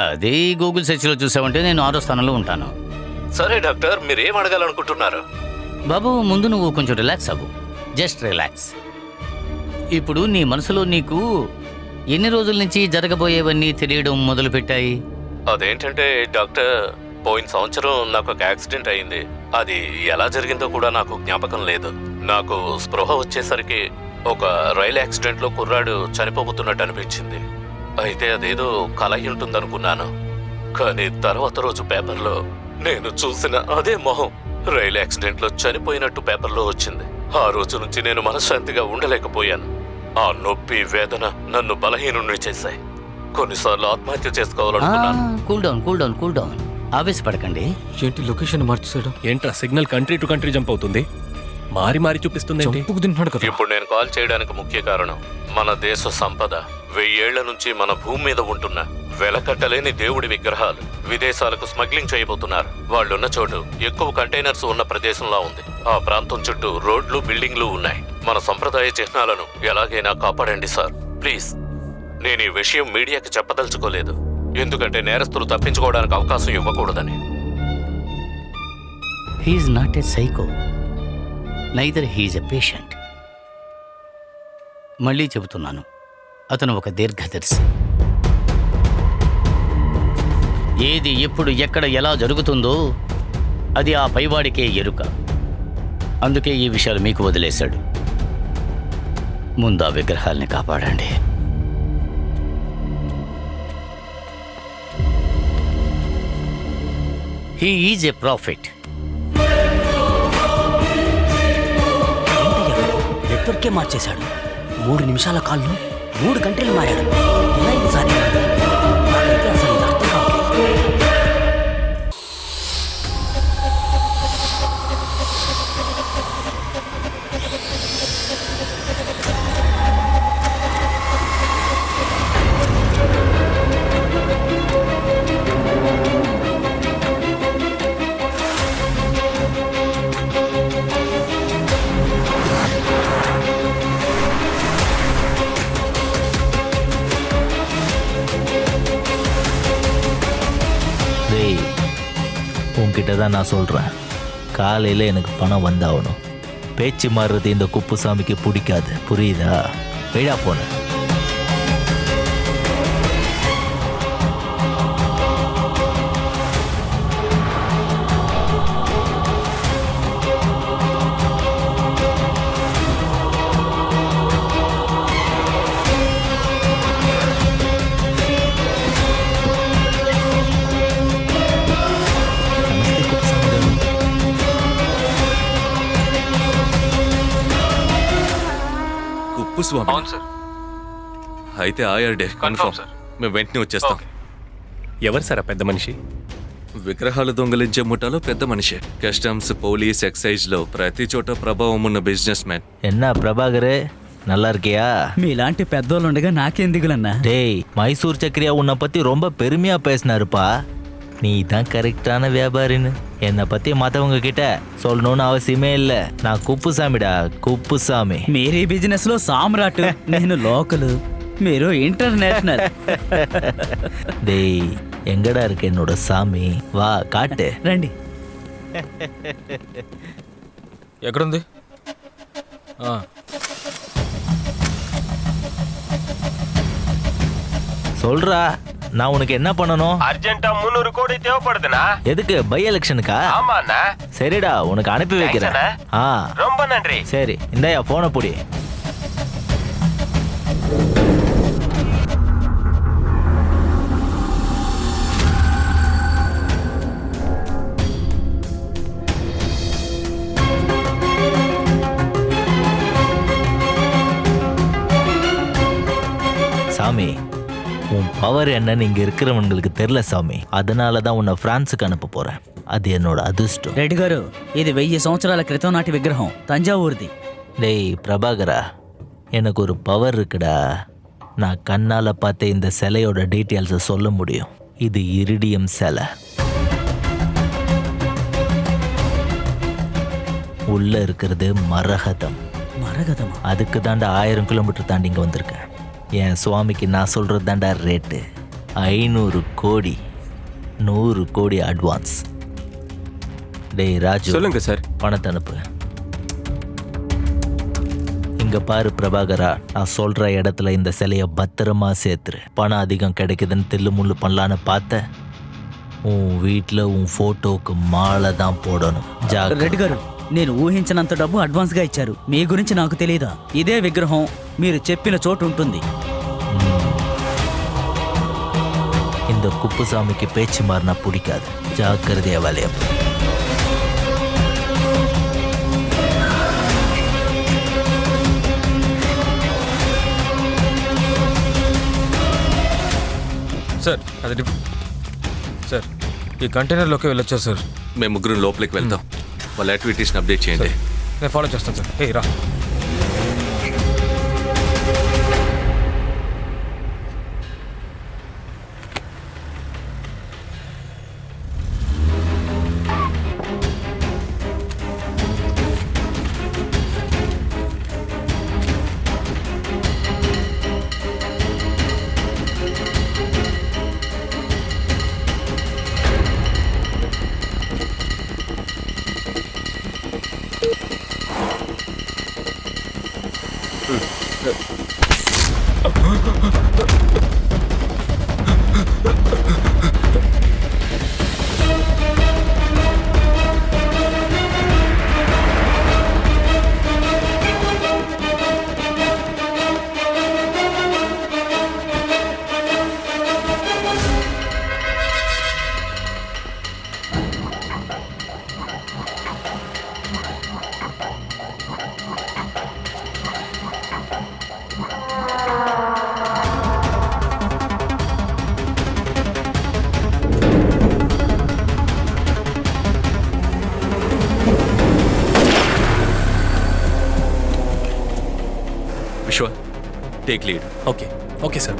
అదే గూగుల్ సెర్చ్లో చూసావంటే నేను 6వ స్థానంలో ఉంటాను. సరే డాక్టర్, మీరు ఏం అడగాలనుకుంటున్నారు? బాబు, ముందు నువ్వు కొంచెం రిలాక్స్ అవ్వు. Just relax. ఇప్పుడు నీ మనసులో నీకు ఎన్ని రోజుల నుంచి జరగబోయేవన్నీ తెలియడం మొదలుపెట్టాయి? అదేంటంటే డాక్టర్, పోయిన సంవత్సరం నాకు ఒక యాక్సిడెంట్ అయింది. అది ఎలా జరిగిందో కూడా నాకు జ్ఞాపకం లేదు. నాకు స్పృహ వచ్చేసరికి ఒక రైలు యాక్సిడెంట్లో కుర్రాడు చనిపోబోతున్నట్టు అనిపించింది. అయితే అదేదో కల ఉంటుందనుకున్నాను. కానీ తర్వాత రోజు పేపర్లో నేను చూసిన అదే మొహం రైలు యాక్సిడెంట్లో చనిపోయినట్టు పేపర్లో వచ్చింది. ఆ రోజు నుంచి నేను మనశ్శాంతిగా ఉండలేకపోయాను. ఆ నొప్పి, వేదన నన్ను బలహీనుణ్ణి చేశాయి. కొన్నిసార్లు ఆత్మహత్య చేసుకోవాలనుకున్నాను. Cool down. ఆవేశపడకండి. ఏంటి లొకేషన్ మార్చేసాడు? ఏంట్రా signal country to country jump అవుతుంది? మారి చూపిస్తుంది. ఇప్పుడు నేను కాల్ చేయడానికి ముఖ్య కారణం మన దేశ సంపద. 1000 ఏళ్ల నుంచి మన భూమి మీద ఉంటున్న వెలకట్టలేని దేవుడి విగ్రహాలు విదేశాలకు స్మగ్లింగ్ చేయబోతున్నారు. వాళ్ళున్న చోటు ఎక్కువ కంటైనర్స్ ఉన్న ప్రదేశంలా ఉంది. ఆ ప్రాంతం చుట్టూ రోడ్లు, బిల్డింగ్లు ఉన్నాయి. మన సంప్రదాయ చిహ్నాలను ఎలాగైనా కాపాడండి సార్ ప్లీజ్. నేను ఈ విషయం మీడియాకి చెప్పదలుచుకోలేదు, ఎందుకంటే నేరస్తులు తప్పించుకోవడానికి అవకాశం ఇవ్వకూడదని. He's not a psycho, neither he's a patient. మళ్ళీ చెబుతున్నాను, అతను ఒక దీర్ఘదర్శి. ఏది ఎప్పుడు ఎక్కడ ఎలా జరుగుతుందో అది ఆ పైవాడికే ఎరుక. అందుకే ఈ విషయాలు మీకు వదిలేశాడు. ముందు ఆ విగ్రహాల్ని కాపాడండి. He is a prophet. నెట్వర్కే మార్చేశాడు. 3 నిమిషాల కాల్లో 3 గంటలు మారాడు. ఎలా ఇది సాధ్యం? నాకైతే అసలు ఇది అర్థం కావట్లేదు. உன்கிட்ட தான் நான் சொல்கிறேன், காலையில் எனக்கு பணம் வந்தாகணும். பேச்சு மாறுறது இந்த குப்புசாமிக்கு பிடிக்காது, புரியுதா? வெயிடா போன. కుప్పుస్వామి. అవును సార్. అయితే ఆయార్డే కన్ఫర్మ్. మేము వెంటనే వచ్చేస్తాం. ఎవరు సార్ ఆ పెద్ద మనిషి? విగ్రహాలు దొంగలించే ముఠాలో పెద్ద మనిషి. కస్టమ్స్, పోలీస్, ఎక్సైజ్ లో ప్రతి చోట ప్రభావం ఉన్న బిజినెస్ మ్యాన్. ఎన్నా ప్రభాకరే நல்லா இருக்கியா? మీలాంటి పెద్దోళ్ళు ఉండగా నాకేం దిగులన్నా. டேய் மைசூர் சக்கரியா உன்னை பத்தி ரொம்ப பெருமையா பேசினாருப்பா. நீ தான் கரெக்டான வியாபாரின்னு என்னை பத்தி மற்றவங்க கிட்ட சொல்லணும்னு அவசியமே இல்லை. நான் குப்புசாமிடா, குப்புசாமி. మీరు ఈ బిజినెస్ లో సామ్రాట్, నేను లోకల్, మీరు ఇంటర్నేషనల్. டேய் எங்கடா இருக்கு என்னோட சாமி? வா காட்டு. రండి. ఎక్కడుంది? சொல்றா, நான் உனக்கு என்ன பண்ணணும்? அர்ஜென்ட்டா 300 கோடி தேவைப்படுதுண்ணா. எதுக்கு? பை எலெக்ஷனுக்கா? ஆமாண்ணா. சரிடா, உனக்கு அனுப்பி வைக்கிறேன். ரொம்ப நன்றி. சரி, இந்தாயா போனை புடி. சாமி, உன் பவர் என்னன்னு இங்க இருக்கிறவங்களுக்கு தெரியல சாமி. அதனால தான் உன்னை பிரான்ஸுக்கு அனுப்ப போறேன். அது என்னோட அதிர்ஷ்டம். రెడ్డి గారు, ఇది 1000 సంవత్సరాల క్రితం నాటి విగ్రహం, తంజావూర్ది. டேய் பிரபாகரா, எனக்கு ஒரு பவர் இருக்குடா. நான் கண்ணால பார்த்த இந்த சிலையோட டீட்டெயில்ஸை சொல்ல முடியும். இது இரிடியம் சிலை. உள்ள இருக்கிறது மரகதம். மரகதமா? அதுக்கு தாண்டா 1000 கிலோமீட்டர் தாண்டி இங்க வந்திருக்கேன். என் சுவாமிக்கு நான் சொல்றது தாண்டா ரேட்டு. 500 கோடி, 100 கோடி அட்வான்ஸ். டேய் ராஜு, சொல்லுங்க சார். பணத்தை அனுப்பு. இங்க பாரு பிரபாகரா, நான் சொல்ற இடத்துல இந்த சிலையை பத்திரமா சேர்த்துரு. பணம் அதிகம் கிடைக்குதுன்னு தில்லு முள்ளு பண்ணலான்னு பார்த்த உன் வீட்டில் உன் ஃபோட்டோவுக்கு மாலை தான் போடணும். రెడ్డి గారు, నేను ఊహించినంత డబ్బు అడ్వాన్స్ గా ఇచ్చారు. మీ గురించి నాకు తెలియదా? ఇదే విగ్రహం మీరు చెప్పిన చోటు ఉంటుంది. இந்த குப்புசாமிக்கு பேச்சு மாறினா பிடிக்காது. ஜாக்கிரதையா வேலையா. సార్ అది సార్, ఈ కంటైనర్లోకి వెళ్ళొచ్చా సార్? మేము ముగ్గురు లోపలికి వెళ్తాం. వాళ్ళ యాక్టివిటీస్ని అప్డేట్ చేయండి. నేను ఫాలో చేస్తాను సార్. ఏ రా. విశ్వ, take lead. Okay okay sir.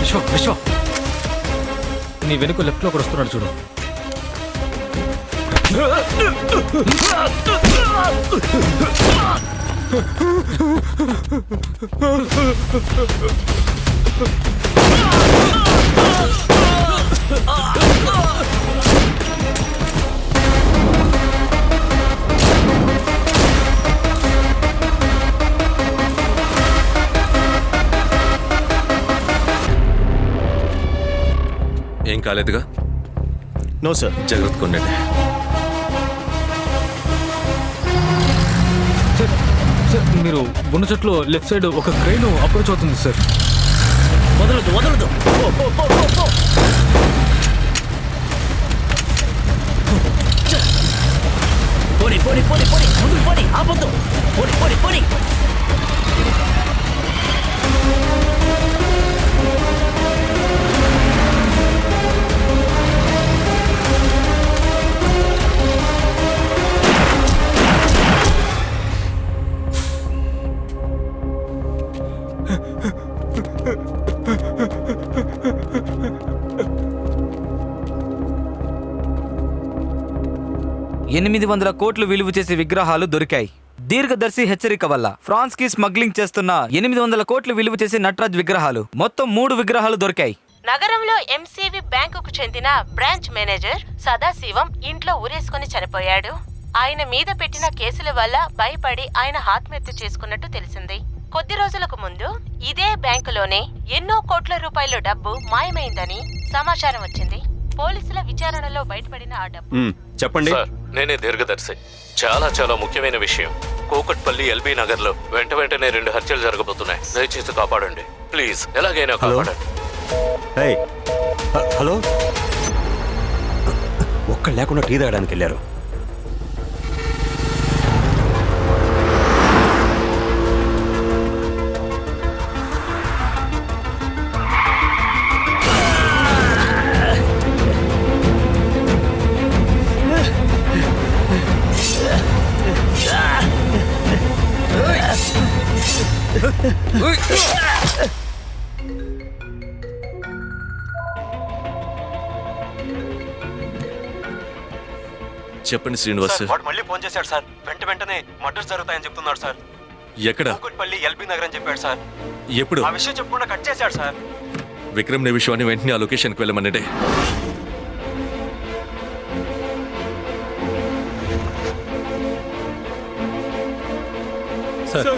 విశ్వ విశ్వ, నీ వెనుక లెఫ్ట్లో ఒకడు వస్తున్నాడు చూడు. ఏం కాలేదుగా? No sir. జాగ్రత్తగా ఉండండి. సార్ మీరు ఉన్న చోట్లో లెఫ్ట్ సైడ్ ఒక క్రెయిన్ అప్రోచ్ అవుతుంది సార్. వదలదు వదలదు. పోనీ పోనీ పోనీ పోనీ ముందుకు పోనీ, ఆపొద్దు. పోనీ పోనీ పోనీ. $800 కోట్లు విలువ చేసే విగ్రహాలు దొరికాయి. దీర్ఘదర్శి హెచ్చరిక వల్ల ఫ్రాన్స్ కి స్మగ్లింగ్ చేస్తున్న 800 కోట్లు విలువ చేసే నటరాజ్ విగ్రహాలు, మొత్తం 3 విగ్రహాలు దొరికాయి. నగరంలో ఎంసీబీ బ్యాంకుకు చెందిన బ్రాంచ్ మేనేజర్ సదాశివం ఇంట్లో ఊరేసుకుని చనిపోయాడు. ఆయన మీద పెట్టిన కేసుల వల్ల భయపడి ఆయన ఆత్మహత్య చేసుకున్నట్టు తెలిసింది. కొద్ది రోజులకు ముందు ఇదే బ్యాంకులోనే ఎన్నో కోట్ల రూపాయల డబ్బు మాయమైందని సమాచారం వచ్చింది. పోలీసుల విచారణలో బయటపడిన ఆ డబ్బు. చెప్పండి సార్, నేనే దీర్ఘదర్శి. చాలా ముఖ్యమైన విషయం. కూకట్పల్లి ఎల్బీ నగర్ లో వెంటనే 2 హత్యలు జరగబోతున్నాయి. దయచేసి కాపాడండి ప్లీజ్, ఎలాగైనా కాపాడండి. హలో, ఒక్క లేకుండా టీ తాగడానికి వెళ్ళారు. చెప్పండి శ్రీనివాస్. వాడు మళ్ళీ ఫోన్ చేశాడు సార్. వెంటనే మర్డర్స్ జరుగుతాయని చెప్తున్నాడు సార్. ఎక్కడ? కూకట్పల్లి ఎల్బీ నగర్ అని చెప్పాడు సార్. ఎప్పుడు? ఆ విషయం చెప్పకుండా కట్ చేశాడు సార్. విక్రమ్ నే విషయాన్ని వెంటనే ఆ లొకేషన్కి వెళ్ళమనండి. సార్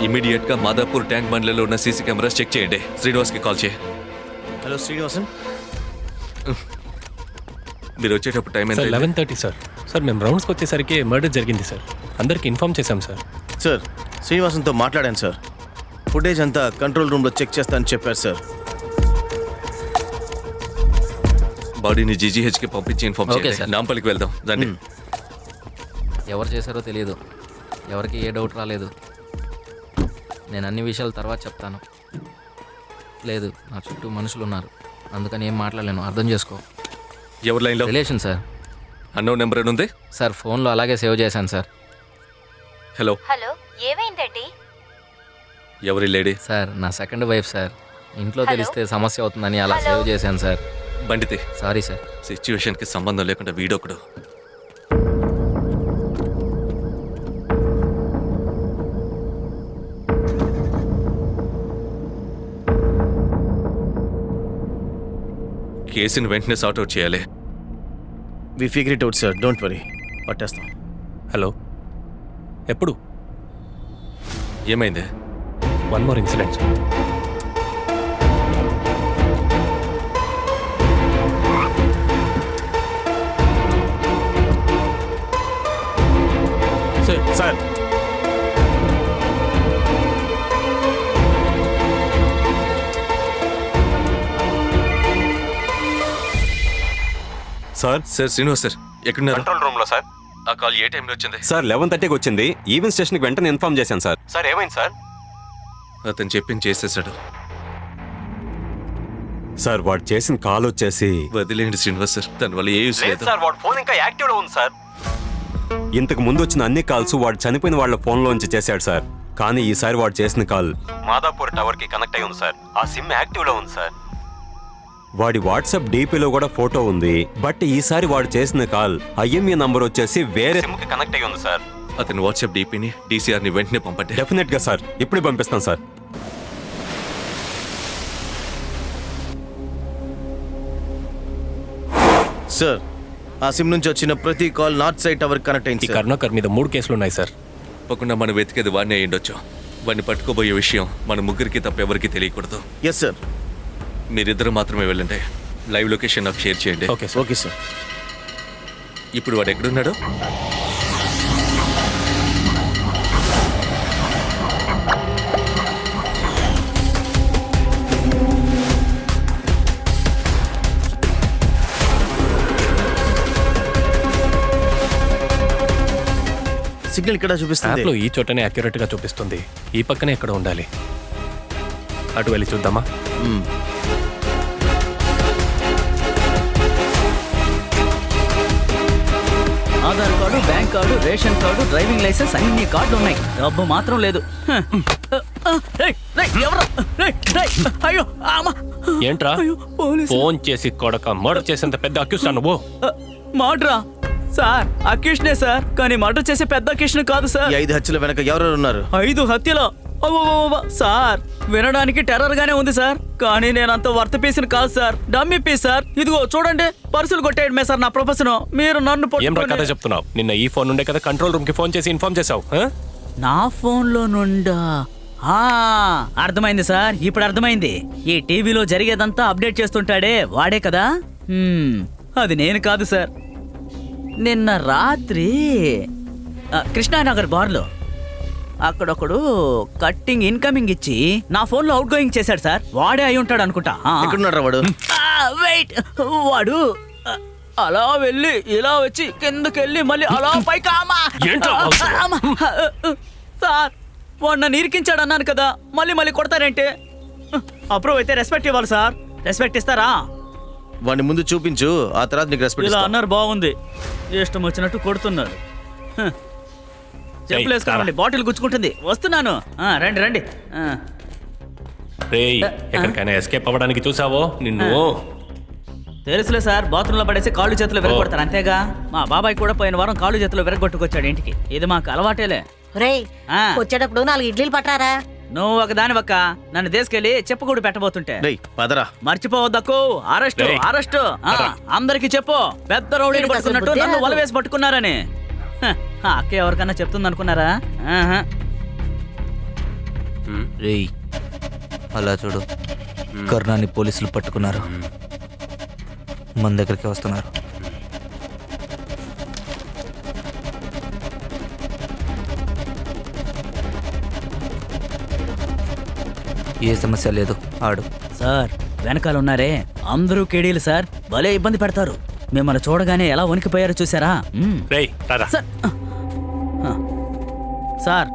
ఇమీడియట్ గా మాదాపూర్ ట్యాంక్ బండ్లలో ఉన్న సీసీ కెమెరాస్ చెక్ చేయండి. శ్రీనివాస్ కి కాల్ చేయి. హలో శ్రీనివాసన్, మీరు వచ్చేటప్పుడు టైం ఎంత? 11:30 సార్. సార్ మేము రౌండ్స్కి వచ్చేసరికి మర్డర్ జరిగింది సార్. అందరికి ఇన్ఫార్మ్ చేశాం సార్. సార్ శ్రీనివాసన్తో మాట్లాడాను సార్. ఫుటేజ్ అంతా కంట్రోల్ రూమ్లో చెక్ చేస్తానని చెప్పారు సార్. బాడీని జీజీహెచ్కి పంపించి ఇన్ఫార్మ్ ఓకే చేయండి. సార్. నాంపల్లికి వెళ్దాం. రండి. ఎవరు చేశారో తెలియదు, ఎవరికి ఏ డౌట్ రాలేదు. నేను అన్ని విషయాలు తర్వాత చెప్తాను. లేదు, నా చుట్టూ మనుషులు ఉన్నారు, అందుకని ఏం మాట్లాడలేను, అర్థం చేసుకో. ఎవరి లైన్లో? Relation sir. అన్నోన్ నెంబర్ ఏముంది సార్? ఫోన్లో అలాగే సేవ్ చేశాను సార్. హలో హలో, ఏమైందండి? ఎవరి లేడీ? సార్ నా సెకండ్ వైఫ్ సార్. ఇంట్లో తెలిస్తే సమస్య అవుతుందని అలా సేవ్ చేశాను సార్. బండితే. Sorry sir. సిచ్యువేషన్కి సంబంధం లేకుండా వీడొకడు. కేసుని వెంటనే సార్ట్అవుట్ చేయాలి. We figure it out sir, don't worry, పట్టేస్తాం. హలో, ఎప్పుడు? ఏమైంది? One more incident sir. Sir sir Srinivas sir ఎక్కడున్నారు? కంట్రోల్ రూమ్ లో సార్. ఆ కాల్ ఏ టైంలో వచ్చింది? సార్ 11:30కి వచ్చింది. ఈవెన్ స్టేషన్కి వెంటనే ఇన్ఫార్మ్ చేశాను సార్. సార్ ఏమైంది సార్? అతను చెప్పింది చేసేసాడు సార్. వాడు చేసిన కాల్ వచ్చేసి వదిలేండి శ్రీనివాస్ సార్, దాని వల్ల ఏ యూస్ లేదు. సార్ వాడు ఫోన్ ఇంకా యాక్టివ్ లో ఉంది సార్. ఇంతకు ముందు వచ్చిన అన్ని కాల్స్ వాడు చనిపోయిన వాళ్ళ ఫోన్లోంచి చేశాడు సార్. కానీ ఈసారి వాడు చేసిన కాల్ మాదాపూర్ టవర్ కి కనెక్ట్ అయి ఉంది సార్. ఆ సిమ్ యాక్టివ్ లో ఉంది సార్. వాడి వాట్సాప్ డీపీలో కూడా ఫోటో ఉంది. బట్ ఈసారి వాడు చేసిన కాల్ ఐఎంఈ నంబర్ వచ్చేసి వేరే సిమ్ కి కనెక్ట్ అయి ఉంది సార్. అతని వాట్సాప్ డీపీని డీసీఆర్ ని వెంటనే పంపండి. డెఫినెట్ గా సార్, ఇప్పుడే పంపిస్తాను సార్. సార్ ఆ సిమ్ నుంచి వచ్చిన ప్రతి call north side tower connect అయింది. కరుణాకర్ మీద 3 కేసులు ఉన్నాయి సార్. తప్పకుండా మనం వెతికేది వాడిని అయ్యి ఉండొచ్చు. వాడిని పట్టుకోబోయే విషయం మన ముగ్గురికి తప్ప ఎవరికి తెలియకూడదు. Yes sir. మీరిద్దరు మాత్రమే వెళ్ళండి. లైవ్ లొకేషన్ నాకు షేర్ చేయండి. Okay sir. ఇప్పుడు వాడు ఎక్కడున్నాడు? సిగ్నల్ ఇక్కడ చూపిస్తుంది. యాప్లో ఈ చోటనే అక్యురేట్ గా చూపిస్తుంది. ఈ పక్కనే ఎక్కడ ఉండాలి. అటు వెళ్ళి చూద్దామా? Aadhaar card, bank card, ration card, driving licence అన్ని కార్డులు ఉన్నాయి. డబ్బు మాత్రం లేదు. అయ్యో ఏంట్రా ఫోన్ చేసి కొడక మర్డర్ చేసేంత పెద్ద అక్యూస్టా నువ్వు? మర్డరా సార్? అక్యూషనే సార్, కానీ మర్డర్ చేసే పెద్ద అక్యూషన్ కాదు సార్. 5 హత్యల వెనక ఎవరెవరు ఉన్నారు? 5 హత్యలో సార్ వినడానికి టెర్రర్ గానే ఉంది సార్, కానీ నేను అంత వర్త పీసులు కాదు సార్, డమ్మీ పీస్ సార్. ఇదిగో చూడండి, పర్సులు కొట్టేయడమే సార్ నా ప్రొఫెషన్. మీరు నన్ను ఏం కథ చెప్తున్నావు? నిన్న ఈ ఫోన్ ఉండే కదా కంట్రోల్ రూమ్ కి ఫోన్ చేసి ఇన్ఫార్మ్ చేసావు. నా ఫోన్ లో నుండా? అర్థమైంది సార్, ఇప్పుడు అర్థమైంది. ఈ టీవీలో జరిగేదంతా అప్డేట్ చేస్తుంటాడే వాడే కదా. అది నేను కాదు సార్. నిన్న రాత్రి కృష్ణానగర్ బార్లో అక్కడొకడు కట్టింగ్ ఇన్కమింగ్ ఇచ్చి నా ఫోన్ లో అవుట్ గోయింగ్ చేశాడు సార్. వాడే అయి ఉంటాడు అనుకుంటా. వాడు వెయిట్, వాడు అలా వెళ్ళి ఇలా వచ్చి కిందకెళ్ళి మళ్ళీ అలా పైకి సార్ వాడు నన్ను ఇరికించాడు అన్నాను కదా, మళ్ళీ కొడతారేంటి? అప్రూవ్ అయితే రెస్పెక్ట్ ఇవ్వాలి సార్. రెస్పెక్ట్ ఇస్తారా? వాడిని ముందు చూపించు, ఆ తర్వాత నీకు రెస్పెక్ట్ ఇలా అన్నారు. బాగుంది, ఇష్టం వచ్చినట్టు కొడుతున్నారు. చెప్పులేసుకోండి, బాటిల్ గుచ్చుకుంటుంది. వస్తున్నాను, రండి రండి. ఎక్కడికైనా ఎస్కేప్ అవ్వడానికి చూసావో నిన్ను? తెలుసులే సార్, బాత్రూంలో పడేసి కాళ్ళు చేతులు విరగొడతారు అంతేగా. మా బాబాయ్ కూడా పోయిన వారం కాళ్ళు చేతులు విరగొట్టుకొచ్చాడు ఇంటికి. ఇది మాకు అలవాటేలే. వచ్చేటప్పుడు 4 ఇడ్లీలు పట్టారా? నువ్వు ఒక దానివక్క నన్ను తీసుకెళ్లి చెప్పుకూడు పెట్టబోతుంటే మర్చిపోవద్దకు. Arrest arrest. అందరికి చెప్పు, పెద్ద రౌడీని పట్టుకున్నట్టు నన్ను వల వేసి పట్టుకున్నారని. అక్క ఎవరికన్నా చెప్తుంది అనుకున్నారా? రేయ్ అలా చూడు, కర్ణాన్ని పోలీసులు పట్టుకున్నారు. మన దగ్గరికి వస్తున్నారు. ఏ సమస్య లేదు, ఆడు. సార్ వెనకాల ఉన్నారే అందరూ కేడీలు సార్, భలే ఇబ్బంది పెడతారు. మిమ్మల్ని చూడగానే ఎలా వణికిపోయారో చూసారా? సార్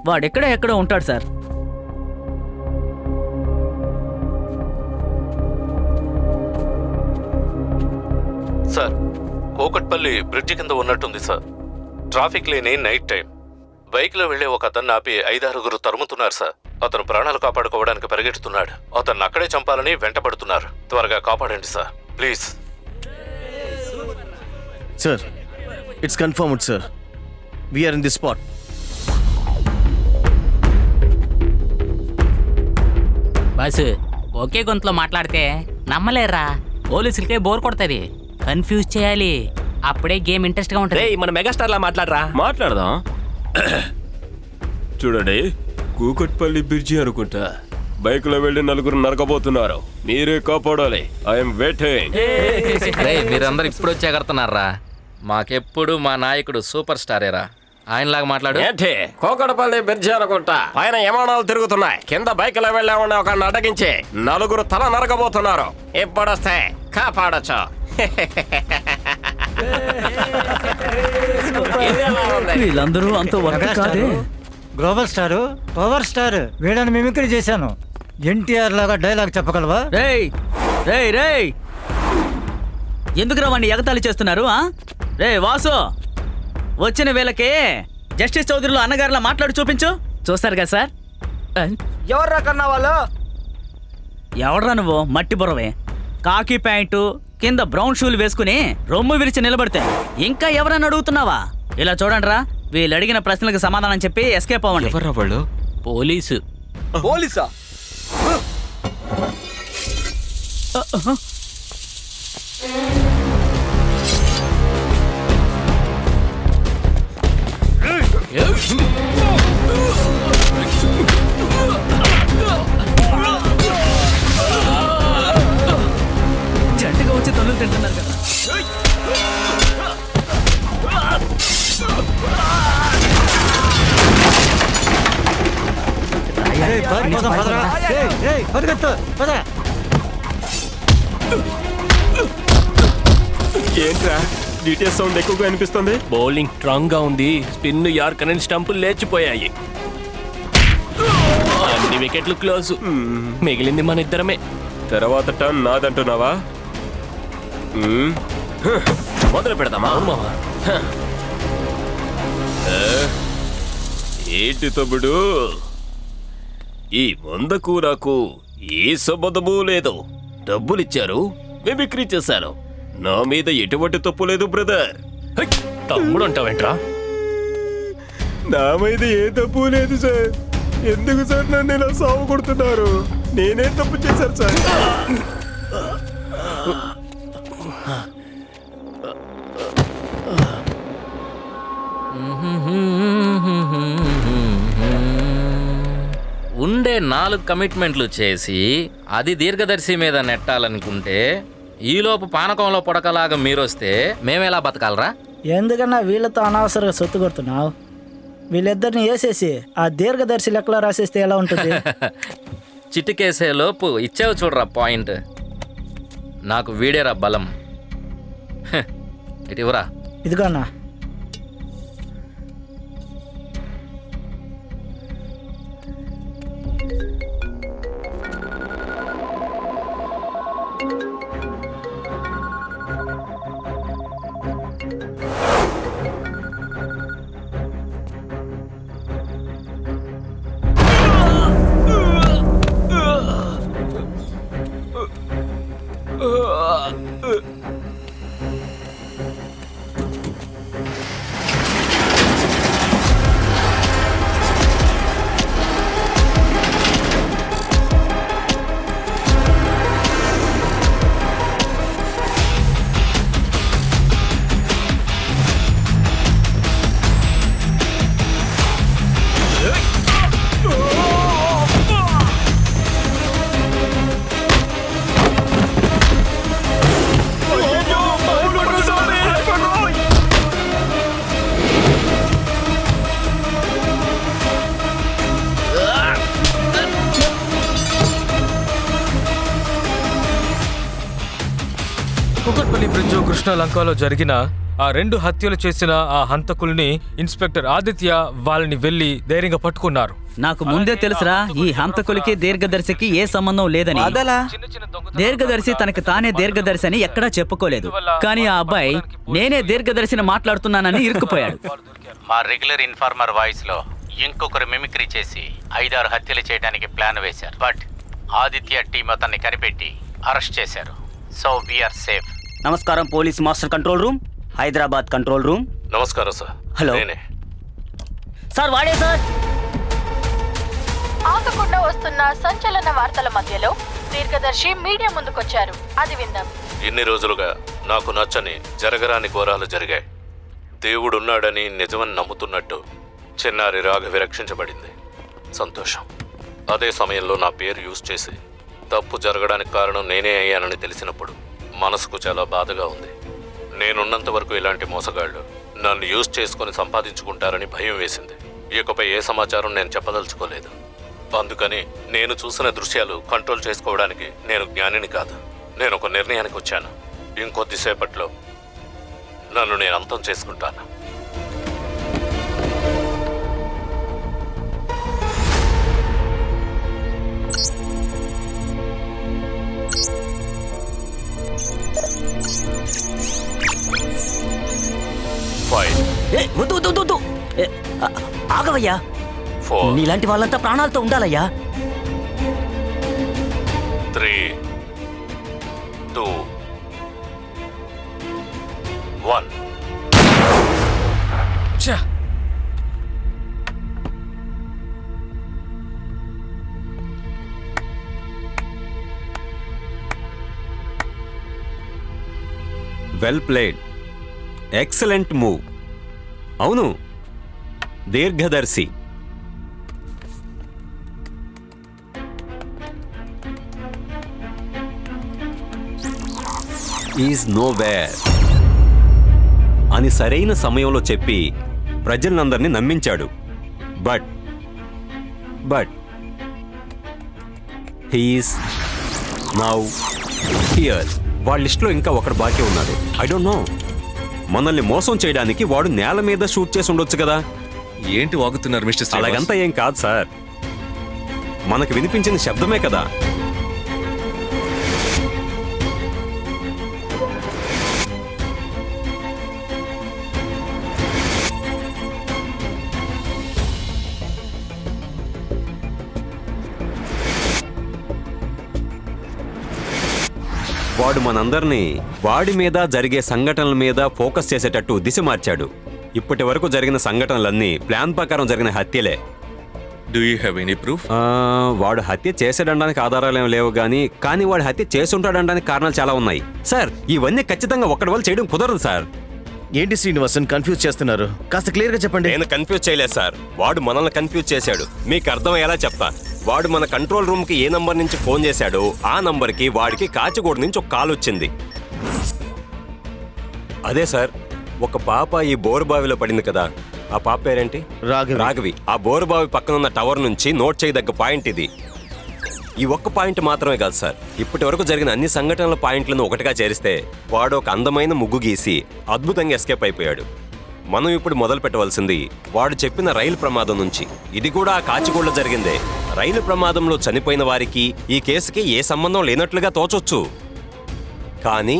వాడెక్కడో ఉంటాడు సార్. సార్ కోకట్పల్లి బ్రిడ్జి కింద ఉన్నట్టుంది సార్. ట్రాఫిక్ లేని నైట్ టైం. బైక్లో వెళ్లే ఒక అతన్ని ఆపి 5-6 తరుముతున్నారు సార్. అతను ప్రాణాలు కాపాడుకోవడానికి పరిగెడుతున్నాడు. అతన్ని అక్కడే చంపాలని వెంటపడుతున్నారు. త్వరగా కాపాడండి sir, please. Sir it's confirmed sir, we're in the spot. బస్ ఒకే గొంతులో మాట్లాడితే నమ్మలేరా? పోలీసులకే బోర్ కొడుతుంది. కన్ఫ్యూజ్ చేయాలి, అప్పుడే గేమ్ ఇంట్రెస్ట్ గా ఉంటుంది. మన మెగాస్టార్ లా మాట్లాడదాం. చూడండి, కూకట్పల్లి బ్రిడ్జి అనుకుంటా. బైక్ లో వెళ్ళి 4 నరకబోతున్నారు. మీరే కాపాడాలి. I'm waiting. మీరందరూ ఇప్పుడు వచ్చి ఎగరుతున్నారా? మాకెప్పుడు మా నాయకుడు సూపర్ స్టారేరా. ఆయనలాగా మాట్లాడు. ఏంటి కోకటపల్లి బ్రిడ్జి అనుకుంటా, పైన విమానాలు తిరుగుతున్నాయి, కింద బైక్ లో వెళ్ళామని ఒక అడ్డగించి 4 తల నరకబోతున్నారు. ఎప్పుడొస్తే కాపాడచ్చు. వీళ్ళందరూ అంత వర్క్ కాదే. గ్లోబల్ స్టార్, పవర్ స్టార్, వీళ్ళని మిమిక్రీ చేశాను. ఎన్టీఆర్ లాగా డైలాగ్ చెప్పగలవా? రేయ్ రేయ్ రేయ్, ఎందుకు రావండి ఎగతాళి చేస్తున్నారు? రే వాసు, వచ్చిన వీళ్ళకి జస్టిస్ చౌదరిలో అన్నగారిలా మాట్లాడి చూపించు. చూస్తారు కదా సార్. ఎవర్రా కన్నా వాళ్ళు? ఎవడ్రా నువ్వు? మట్టి బుర్రవే. కాకి ప్యాంటు కింద బ్రౌన్ షూలు వేసుకుని రొమ్ము విరిచి నిలబడితే ఇంకా ఎవరన్నా అడుగుతున్నావా? ఇలా చూడండి రా, వీళ్ళు అడిగిన ప్రశ్నలకు సమాధానం చెప్పి ఎస్కేప్ అవ్వండి. ఎవర్రా వాళ్ళు? పోలీసు. పోలీసా? పరిగెత్తు పద. ఏంట్రా డీటెయిల్స్ సౌండ్ ఎక్కువగా అనిపిస్తుంది? బౌలింగ్ స్ట్రాంగ్ గా ఉంది. స్పిన్ యార్కర్ అండ్ స్టంపులు లేచిపోయాయి. అన్ని వికెట్లు క్లోజ్. మిగిలింది మన ఇద్దరమే. తర్వాత టర్న్ నాదంటున్నావా? మొదలు పెడదామా? ఏంటి తమ్ముడు, ఈ వందకు నాకు ఏ సంబంధమూ లేదు. డబ్బులిచ్చారు, మిమిక్రీ చేశాను. నా మీద ఎటువంటి తప్పు లేదు బ్రదర్. తమ్ముడు అంటావేంట్రా? నా మీద ఏ తప్పు లేదు సార్. ఎందుకు సార్ నన్ను ఇలా సాగు కొడుతున్నారు? నేనే తప్పు చేశాను సార్. ఉండే 4 కమిట్మెంట్లు చేసి అది దీర్ఘదర్శి మీద నెట్టాలనుకుంటే ఈలోపు పానకంలో పొడకలాగా మీరొస్తే మేమేలా బతకాలరా? ఎందుకన్నా వీళ్ళతో అనవసరంగా సొత్తు కొడుతున్నావు? వీళ్ళిద్దరిని వేసేసి ఆ దీర్ఘదర్శి లెక్కలో రాసేస్తే ఎలా ఉంటుంది? చిటికేసే లోపు ఇచ్చావు చూడరా పాయింట్. నాకు వీడేరా బలం. ఇటివరా. ఇదిగోన్నా. కుకట్పల్లి బ్రిడ్జ్ కృష్ణ లంకలో జరిగిన ఆ 2 హత్యలు చేసిన ఆ హంతకుల్ని ఇన్స్పెక్టర్ ఆదిత్య వాళ్ళని వెళ్లి ధైర్యంగా పట్టుకున్నారు. నాకు ముందే తెలుసురా ఈ హంతకులకి దీర్ఘదర్శికి ఏ సంబంధం లేదని. దీర్ఘదర్శి తనకు తానే దీర్ఘదర్శి అని ఎక్కడా చెప్పుకోలేదు. కానీ ఆ అబ్బాయి నేనే దీర్ఘదర్శిని మాట్లాడుతున్నానని ఇరుక్కుపోయాడు. మా రెగ్యులర్ ఇన్ఫార్మర్ వాయిస్ లో ఇంకొకరు మిమిక్రీ చేసి 5-6 హత్యలు చేయడానికి ప్లాన్ వేశారు. బట్ ఆదిత్య టీం అతన్ని కనిపెట్టి అరెస్ట్ చేశారు. So we're safe. నమస్కారం police master control room, Hyderabad control room. నమస్కారం సార్. Hello sir. వాడే సార్. ఆగకుండా వస్తున్న సంచలన వార్తల మధ్యలో దీర్ఘదర్శి మీడియా ముందుకొచ్చారు. అది విందాం. ఇన్ని రోజులుగా నాకు నచ్చని జరగరాని ఘోరాలు జరిగాయి. దేవుడున్నాడని నిజమని నమ్ముతున్నట్టు చిన్నారి రాఘవి రక్షించబడింది. సంతోషం. అదే సమయంలో నా పేరు యూజ్ చేసి తప్పు జరగడానికి కారణం నేనే అయ్యానని తెలిసినప్పుడు మనసుకు చాలా బాధగా ఉంది. నేనున్నంత వరకు ఇలాంటి మోసగాళ్ళు నన్ను యూజ్ చేసుకుని సంపాదించుకుంటారని భయం వేసింది. ఇకపై ఏ సమాచారం నేను చెప్పదలుచుకోలేదు. అందుకని నేను చూసిన దృశ్యాలు కంట్రోల్ చేసుకోవడానికి నేను జ్ఞానిని కాదు. నేను ఒక నిర్ణయానికి వచ్చాను. ఇంకొద్దిసేపట్లో నన్ను నేను అంతం చేసుకుంటాను. వద్దు ఆగవయ్యా. నీలాంటి వాళ్ళంతా ప్రాణాలతో ఉండాలయ్యా. 3, 2, 1. Well played. Excellent move. అవును, దీర్ఘదర్శి. ఈజ్ నోవేర్ అని సరైన సమయంలో చెప్పి ప్రజలందరినీ నమ్మించాడు. But he's now here. వాళ్ళ లిస్టులో ఇంకా ఒకడు బాకీ ఉన్నాడు. I don't know. మనల్ని మోసం చేయడానికి వాడు నేల మీద షూట్ చేసి ఉండొచ్చు కదా. ఏంటి వాగుతున్నారు మిస్టర్ అలాగంతా ఏం కాదు సార్, మనకు వినిపించిన శబ్దమే కదా. వాడు మనందరినీ వాడి మీద జరిగే సంఘటనల మీద ఫోకస్ చేసేటట్టు దిశ మార్చాడు. ఇప్పటి వరకు జరిగిన సంఘటనలన్నీ ప్లాన్ ప్రకారం జరిగిన హత్యలే. Do you have any proof? వాడు హత్య చేసాడనడానికి ఆధారాలు ఏం లేవు కానీ వాడు హత్య చేసి ఉంటాడనడానికి కారణాలు చాలా ఉన్నాయి సార్. ఇవన్నీ ఖచ్చితంగా ఒక్కడి వల్ల చేయడం కుదరదు సార్. ఏంటి శ్రీనివాసన్ కన్ఫ్యూజ్ చేస్తున్నారు? కాస్త క్లియర్ గా చెప్పండి. నేను కన్ఫ్యూజ్ చేయలేదు సార్, వాడు మనల్ని కన్ఫ్యూజ్ చేశాడు. మీకు అర్థమయ్యేలా చెప్తా. వాడు మన కంట్రోల్ రూమ్ కి ఏ నంబర్ నుంచి ఫోన్ చేశాడో ఆ నంబర్ కి వాడికి కాచిగూడ నుంచి ఒక కాల్ వచ్చింది. అదే సార్, ఒక పాప ఈ బోరుబావిలో పడింది కదా, ఆ పాప పేరేంటి? రాఘవి. ఆ బోరుబావి పక్కనున్న టవర్ నుంచి నోట్ చేయదగ్గ పాయింట్ ఇది. ఈ ఒక్క పాయింట్ మాత్రమే కాదు సార్, ఇప్పటి వరకు జరిగిన అన్ని సంఘటనల పాయింట్లను ఒకటిగా చేరిస్తే వాడు ఒక అందమైన ముగ్గు గీసి అద్భుతంగా ఎస్కేప్ అయిపోయాడు. మనం ఇప్పుడు మొదలు పెట్టవలసింది వాడు చెప్పిన రైలు ప్రమాదం నుంచి. ఇది కూడా ఆ కాచిగూడలో జరిగిందే. రైలు ప్రమాదంలో చనిపోయిన వారికి ఈ కేసుకి ఏ సంబంధం లేనట్లుగా తోచొచ్చు, కానీ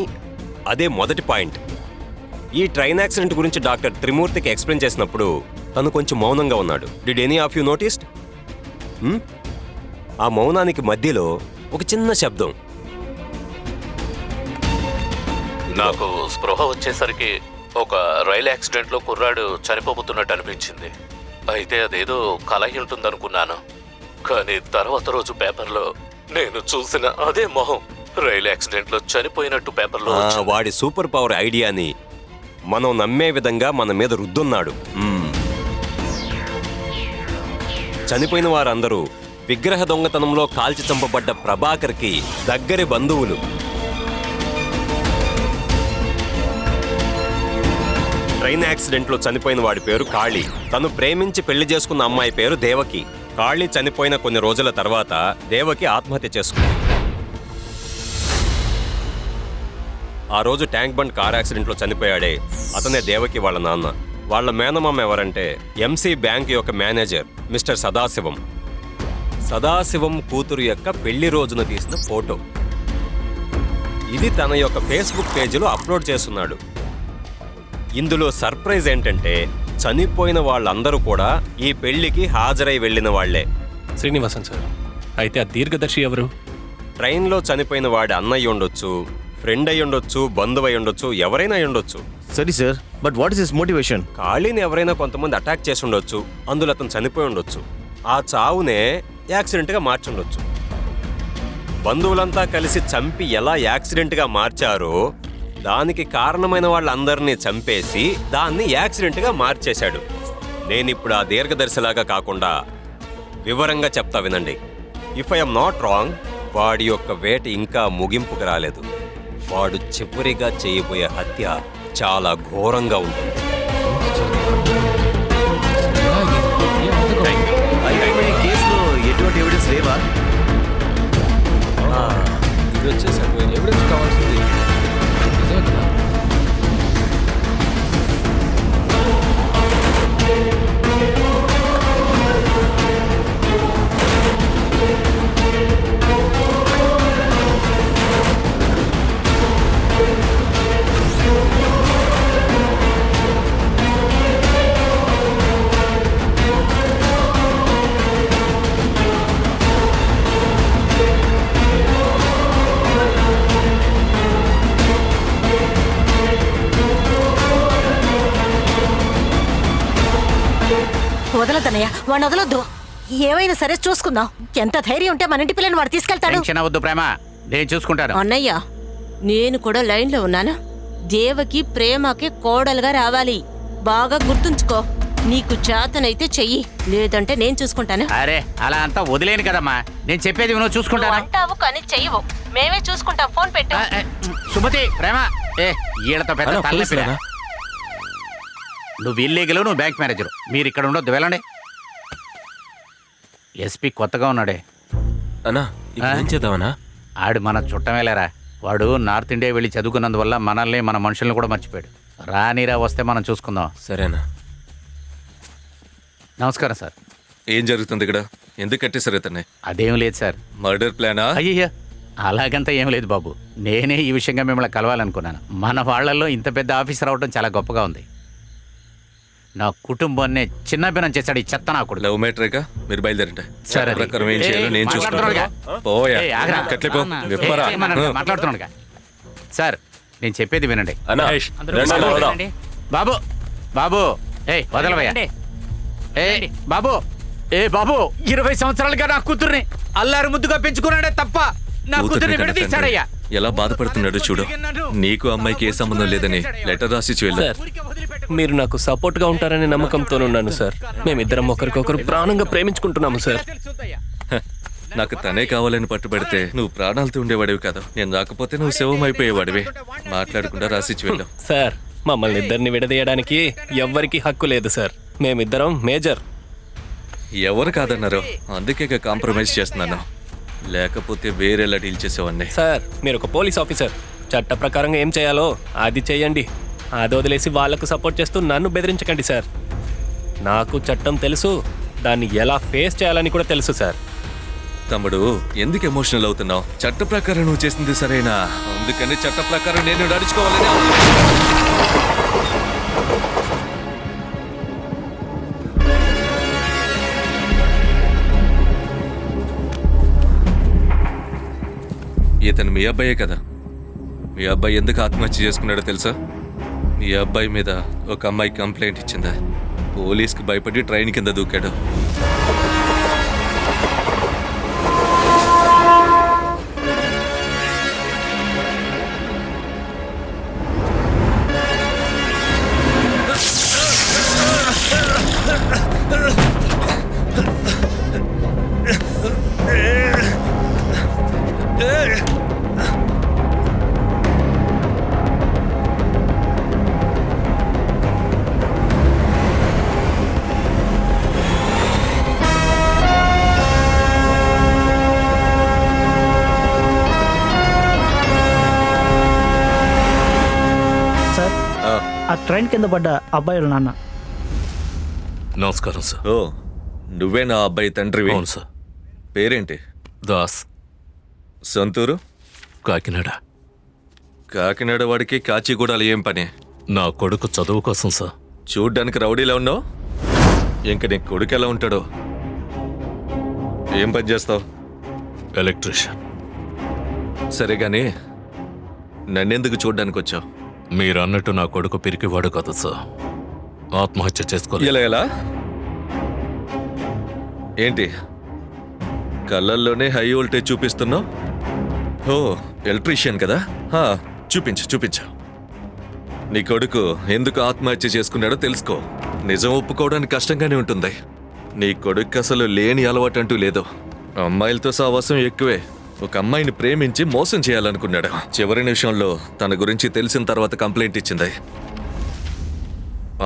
అదే మొదటి పాయింట్. ఈ ట్రైన్ యాక్సిడెంట్ గురించి డాక్టర్ త్రిమూర్తికి ఎక్స్ప్లెయిన్ చేసినప్పుడు తను కొంచెం మౌనంగా ఉన్నాడు. Did any of you noticed? ఆ మౌనానికి మధ్యలో ఒక చిన్న శబ్దం. నాకు స్పృహ వచ్చేసరికి ఒక రైలు యాక్సిడెంట్లో కుర్రాడు చనిపోబోతున్నట్టు అనిపించింది. అయితే అదేదో కల అయి ఉంటుందనుకున్నాను. కానీ తర్వాత రోజు పేపర్లో నేను చూసిన అదే మొహం రైలు యాక్సిడెంట్లో చనిపోయినట్టు పేపర్లో వాడి సూపర్ పవర్ ఐడియాని మనం నమ్మే విధంగా మన మీద రుద్దున్నాడు. చనిపోయిన వారందరూ విగ్రహ దొంగతనంలో కాల్చి చంపబడ్డ ప్రభాకర్కి దగ్గరి బంధువులు. ట్రైన్ యాక్సిడెంట్లో చనిపోయిన వాడి పేరు కాళీ. తను ప్రేమించి పెళ్లి చేసుకున్న అమ్మాయి పేరు దేవకి. కాళీ చనిపోయిన కొన్ని రోజుల తర్వాత దేవకి ఆత్మహత్య చేసుకుంది. ఆ రోజు ట్యాంక్ బండ్ కార్ యాక్సిడెంట్లో చనిపోయాడే అతనే దేవకి వాళ్ళ నాన్న. వాళ్ళ మేనమామ ఎవరంటే ఎంసీ బ్యాంక్ యొక్క మేనేజర్ మిస్టర్ సదాశివం. సదాశివం కూతురు యొక్క పెళ్లి రోజున తీసిన ఫోటో ఇది తన యొక్క ఫేస్బుక్ పేజీలో అప్లోడ్ చేస్తున్నాడు. ఇందులో సర్ప్రైజ్ ఏంటంటే చనిపోయిన వాళ్ళందరూ కూడా ఈ పెళ్లికి హాజరై వెళ్ళిన వాళ్లే. శ్రీనివాసన్ సార్, అయితే ఆ దీర్ఘదర్శి ఎవరు? ట్రైన్లో చనిపోయిన వాడి అన్నయ్య ఉండొచ్చు, ఫ్రెండ్ అయి ఉండొచ్చు, బంధువు అయి ఉండొచ్చు, ఎవరైనా అయి ఉండొచ్చు. సరే sir, but what is his motivation? కాళీని ఎవరైనా కొంతమంది అటాక్ చేసి ఉండొచ్చు, అందులో అతను చనిపోయి ఉండొచ్చు. ఆ చావునే యాక్సిడెంట్గా మార్చుండొచ్చు. బంధువులంతా కలిసి చంపి ఎలా యాక్సిడెంట్గా మార్చారో దానికి కారణమైన వాళ్ళందరినీ చంపేసి దాన్ని యాక్సిడెంట్గా మార్చేశాడు. నేనిప్పుడు ఆ దీర్ఘదర్శిలాగా కాకుండా వివరంగా చెప్తా వినండి. ఇఫ్ ఐఎమ్ నాట్ రాంగ్, వాడి యొక్క వేట ఇంకా ముగింపుకు రాలేదు. వాడు చివరిగా చేయబోయే హత్య చాలా ఘోరంగా ఉంటుంది. కేసులో ఎటువంటి ఎవిడెన్స్ లేవా? ఇది వచ్చేసారు, ఎవిడెన్స్ కావాల్సింది నిజమే కదా. వదలదన్నయ్య, వాడిని వదలొద్దు. ఏమైనా సరే చూసుకుందాం. ఎంత ధైర్యం ఉంటే మన ఇంటి పిల్లని వాడు తీసుకెళ్తాడు. టెన్షన్ అవ్వద్దు ప్రేమ, నేను చూసుకుంటాను. అన్నయ్య, నేను కూడా లైన్లో ఉన్నాను. దేవకి ప్రేమకి కోడలుగా రావాలి. బాగా గుర్తుంచుకో. నీకు చేతనైతే చెయ్యి, లేదంటే నేను చూసుకుంటాను. అరే అలా అంతా వదిలేను కదమ్మా, నేను చెప్పేది నువ్వు చూసుకుంటాను. అంటావు కానీ చెయ్యవు. మేమే చూసుకుంటాం. ఫోన్ పెట్టు. సుమతి, ప్రేమ, ఈళ్ళతో పెద్ద తలనొప్పిరా. నువ్వు ఇల్లీగలు, నువ్వు బ్యాంక్ మేనేజరు. మీరు ఇక్కడ ఉండొద్దు, వెళ్ళండి. ఎస్పీ కొత్తగా ఉన్నాడే. అన్నా, ఏం చేద్దామనా? ఆడు మన చుట్టమేలేరా. వాడు నార్త్ ఇండియా వెళ్ళి చదువుకున్నందువల్ల మనల్ని మన మనుషుల్ని కూడా మర్చిపోయాడు. రానిరా, వస్తే మనం చూసుకుందాం. సరేనా? నమస్కారం సార్. ఏం జరుగుతుంది ఇక్కడ? ఎందుకు కట్టేశారు ఇతన్ని? అదేం లేదు సార్. మర్డర్ ప్లానా? అయ్యయ్యా, అలాగంతా ఏం లేదు బాబు. నేనే ఈ విషయంగా మిమ్మల్ని కలవాలనుకున్నాను. మన వాళ్ళల్లో ఇంత పెద్ద ఆఫీసర్ అవడం చాలా గొప్పగా ఉంది. నా కుటుంబాన్ని చిన్నపినం చేశాడు ఈ చెత్త నా కొడుకు. లవ్ మ్యాటరేగా, మీరు బయలుదేరండి. సరే. ప్రకారం ఏం చేయాలో నేను చూసుకుంటాను. పోయా, కట్లిపో, విప్పరా. మాట్లాడుతున్నాడుగా సార్. నేను చెప్పేది వినండి. రండి. బాబు బాబు, వదలవయ్యా. బాబు, బాబు, 20 సంవత్సరాలుగా నా కూతుర్ని అల్లారు ముద్దుగా పెంచుకున్నాడే తప్ప నా కూతుర్ని విడదీశాడయ్యా. ఎలా బాధపడుతున్నాడు చూడు. నీకు అమ్మాయికి ఏ సంబంధం లేదని లెటర్ రాసి వెళ్ళు. మీరు నాకు సపోర్ట్ గా ఉంటారనే నమ్మకంతోనున్నాను సార్. మేమిద్దరం ఒకరికొకరు ప్రాణంగా ప్రేమించుకుంటున్నాము సార్. నాకు తనే కావాలని పట్టుబడితే నువ్వు ప్రాణాలతో ఉండేవాడివి కాదు. నేను రాకపోతే నువ్వు శవం అయిపోయేవాడివి. మాట్లాడకుండా రాసిచ్చి వెళ్ళు. సార్, మమ్మల్ని ఇద్దరిని విడదీయడానికి ఎవ్వరికి హక్కు లేదు సార్. మేమిద్దరం మేజర్. ఎవరు కాదన్నారు, అందుకే కాంప్రమైజ్ చేస్తున్నాను. లేకపోతే వేరేలా డీల్ చేసేవాడిని. సార్, మీరు ఒక పోలీస్ ఆఫీసర్. చట్ట ప్రకారంగా ఏం చేయాలో అది చేయండి. అది వదిలేసి వాళ్లకు సపోర్ట్ చేస్తూ నన్ను బెదిరించకండి సార్. నాకు చట్టం తెలుసు, దాన్ని ఎలా ఫేస్ చేయాలని కూడా తెలుసు సార్. తమ్ముడు, ఎందుకు ఎమోషనల్ అవుతున్నావు? చట్ట ప్రకారం నువ్వు చేసింది సరేనా? అందుకని చట్ట ప్రకారం నేను నడుచుకోవాలని. ఇతను మీ అబ్బాయే కదా? మీ అబ్బాయి ఎందుకు ఆత్మహత్య చేసుకున్నాడో తెలుసా? మీ అబ్బాయి మీద ఒక అమ్మాయి కంప్లైంట్ ఇచ్చిందా? పోలీస్కి భయపడి ట్రైన్ కింద దూకాడు. ఆ ట్రైన్ కింద పడ్డ అబ్బాయి నాన్న. నమస్కారం సార్. ఓ, నువ్వే నా అబ్బాయి తండ్రివి? అవును సార్. పేరేంటి? దాస్. సొంతూరు? కాకినాడ. కాకినాడ వాడికి కాచిగూడలో ఏం పని? నా కొడుకు చదువు కోసం సార్. చూడ్డానికి రౌడీలా ఉన్నావు. ఇంక నీ కొడుకు ఎలా ఉంటాడో? ఏం పని చేస్తావు? ఎలక్ట్రీషియన్. సరే గాని నన్నెందుకు చూడ్డానికి వచ్చావు? మీరు అన్నట్టు నా కొడుకు పిరికివాడు కదా సార్. ఆత్మహత్య చేసుకోలేదు. ఎలా ఎలా? ఏంటి కళ్ళల్లోనే హై వోల్టేజ్ చూపిస్తున్నావు? ఓ, ఎలక్ట్రీషియన్ కదా? చూపించు. నీ కొడుకు ఎందుకు ఆత్మహత్య చేసుకున్నాడో తెలుసుకో. నిజం ఒప్పుకోవడానికి కష్టంగానే ఉంటుంది. నీ కొడుకు అసలు లేని అలవాటు అంటూ లేదు. అమ్మాయిలతో సావాసం ఎక్కువే. ఒక అమ్మాయిని ప్రేమించి మోసం చేయాలనుకున్నాడు. చివరి నిమిషంలో తన గురించి తెలిసిన తర్వాత కంప్లైంట్ ఇచ్చింది.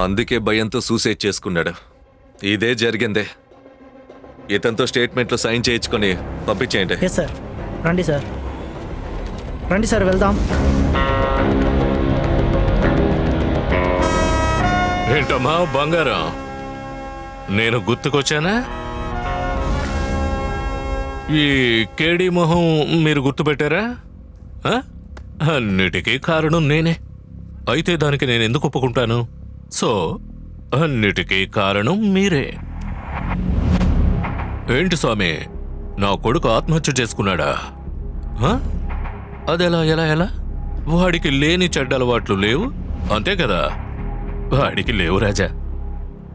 అందుకే భయంతో సూసైడ్ చేసుకున్నాడు. ఇదే జరిగిందే. ఇతనితో స్టేట్మెంట్లో సైన్ చేయించుకొని పంపించేయండి. సార్, రండి సార్ వెళ్దాం. ఏంటమ్మా బంగారం, నేను గుర్తుకొచ్చానా? ఈ కేడీ మొహం మీరు గుర్తుపెట్టారా? అన్నిటికీ కారణం నేనే. అయితే దానికి నేను ఎందుకు ఒప్పుకుంటాను? సో అన్నిటికీ కారణం మీరే. ఏంటి స్వామి, నా కొడుకు ఆత్మహత్య చేసుకున్నాడా? అదెలా ఎలా ఎలా? వాడికి లేని చెడ్డ అలవాట్లు లేవు, అంతే కదా? వాడికి లేవు రాజా,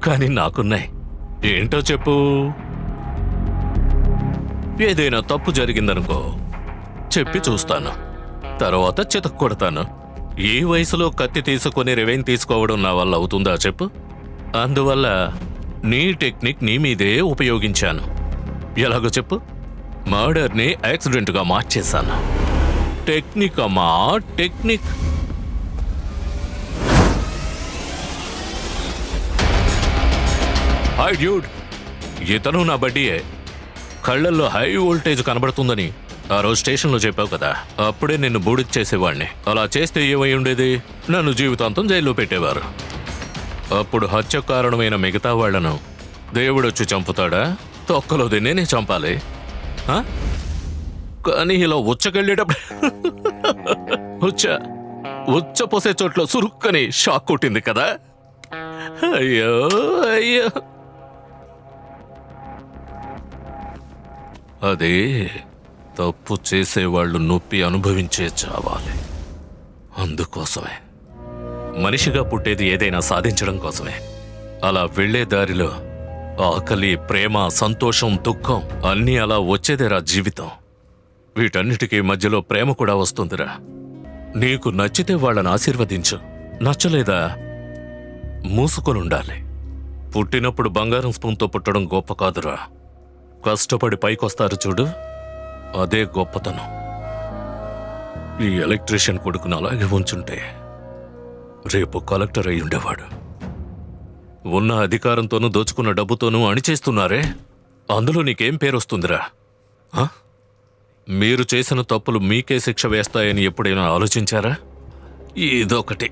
కానీ నాకున్నాయి. ఏంటో చెప్పు. ఏదైనా తప్పు జరిగిందనుకో చెప్పి చూస్తాను, తర్వాత చితక్ కొడతాను. ఈ వయసులో కత్తి తీసుకొని రెవెన్యూ తీసుకోవడం నా వల్ల అవుతుందా చెప్పు? అందువల్ల నీ టెక్నిక్ నీ మీదే ఉపయోగించాను. ఎలాగో చెప్పు? మర్డర్ని యాక్సిడెంట్గా మార్చేశాను. టెక్నిక్ అమ్మా, టెక్నిక్. హాయ్ డ్యూడ్, ఇతను నా బడ్డీయే. కళ్ళల్లో హై వోల్టేజ్ కనబడుతుందని ఆ రోజు స్టేషన్లో చెప్పావు కదా, అప్పుడే నిన్ను బూడిద చేసేవాడిని. అలా చేస్తే ఏమై ఉండేది? నన్ను జీవితాంతం జైల్లో పెట్టేవారు. అప్పుడు హత్య కారణమైన మిగతా వాళ్లను దేవుడొచ్చి చంపుతాడా? తొక్కలోది నేనే చంపాలి. కానీ ఇలా ఉచ్చకెళ్ళేటప్పుడు ఉచ్చ పోసే చోట్ల సురుక్కని షాక్ కొట్టింది కదా. అయ్యో అయ్యో, అది తప్పు చేసేవాళ్ళు నొప్పి అనుభవించే చావాలి. అందుకోసమే మనిషిగా పుట్టేది ఏదైనా సాధించడం కోసమే. అలా వెళ్లే దారిలో ఆకలి, ప్రేమ, సంతోషం, దుఃఖం అన్నీ అలా వచ్చేదేరా జీవితం. వీటన్నిటికీ మధ్యలో ప్రేమ కూడా వస్తుందిరా. నీకు నచ్చితే వాళ్ళని ఆశీర్వదించు, నచ్చలేదా మూసుకొనుండాలి. పుట్టినప్పుడు బంగారం స్పూన్తో పుట్టడం గొప్ప కాదురా. కష్టపడి పైకొస్తారు చూడు, అదే గొప్పతనం. ఈ ఎలక్ట్రీషియన్ కొడుకును అలాగే ఉంచుంటే రేపు కలెక్టర్ అయి ఉండేవాడు. ఉన్న అధికారంతోనూ దోచుకున్న డబ్బుతోనూ అణిచేస్తున్నారే, అందులో నీకేం పేరొస్తుందిరా? మీరు చేసిన తప్పులు మీకే శిక్ష వేస్తాయని ఎప్పుడైనా ఆలోచించారా? ఇదొకటి.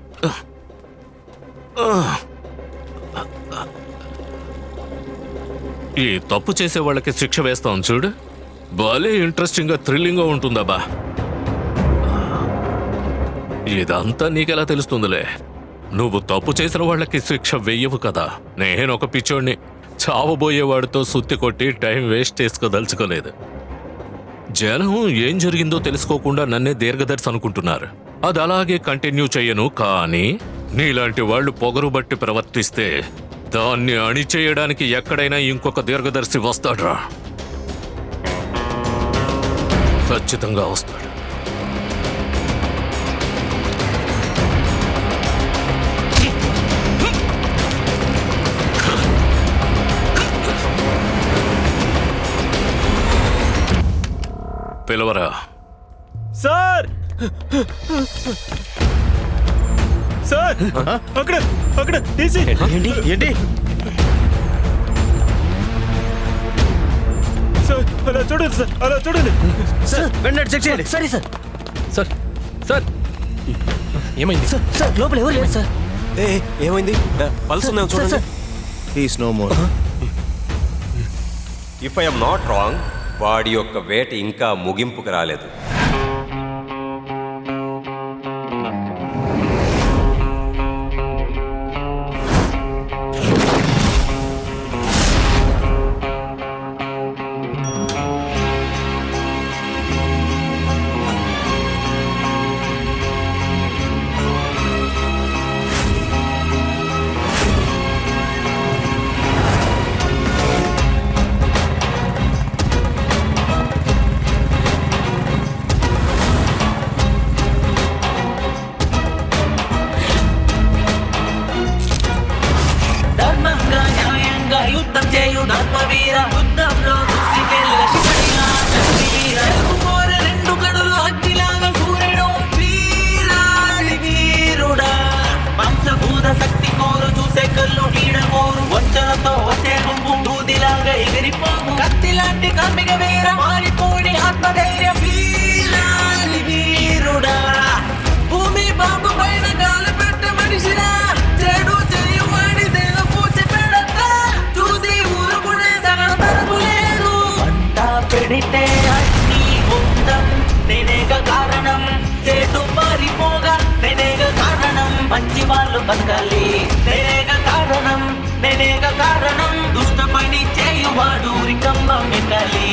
ఈ తప్పు చేసే వాళ్ళకి శిక్ష వేస్తాం చూడు, భలే ఇంట్రెస్టింగ్గా, థ్రిల్లింగ్గా ఉంటుందబ్బా. ఇదంతా నీకెలా తెలుస్తుందిలే? నువ్వు తప్పు చేసిన వాళ్ళకి శిక్ష వెయ్యవు కదా. నేనొక పిచ్చోడిని చావబోయేవాడితో సుత్తి కొట్టి టైం వేస్ట్ చేసుకోదలుచుకోలేదు. జనం ఏం జరిగిందో తెలుసుకోకుండా నన్నే దీర్ఘదర్శి అనుకుంటున్నారు. అది అలాగే కంటిన్యూ చెయ్యను. కానీ నీలాంటి వాళ్ళు పొగరు బట్టి ప్రవర్తిస్తే దాన్ని అణిచేయడానికి ఎక్కడైనా ఇంకొక దీర్ఘదర్శి వస్తాడ్రా. ఖచ్చితంగా వస్తాడు. పిలవరా. సార్ సార్, అక్కడ అక్కడ టీసీ ఏంటి సార్? అలా చూడండి సార్, అలా చూడండి సార్. వెంటనే చెక్ చేయండి. సరే సార్. సార్ సార్ ఏమైంది సార్? సార్ లోపల ఎవరు లేరు సార్. ఏమైంది? పల్స్ ఉందేమో చూడండి. He's no more. If I'm not wrong, వాడి యొక్క వేట ఇంకా ముగింపుకు రాలేదు. మంచి వాళ్ళు బతకాలి, నేనేక కారణం, నేనేక కారణం. దుష్ట పని చేయువాడు రికంబం ఎక్కాలి.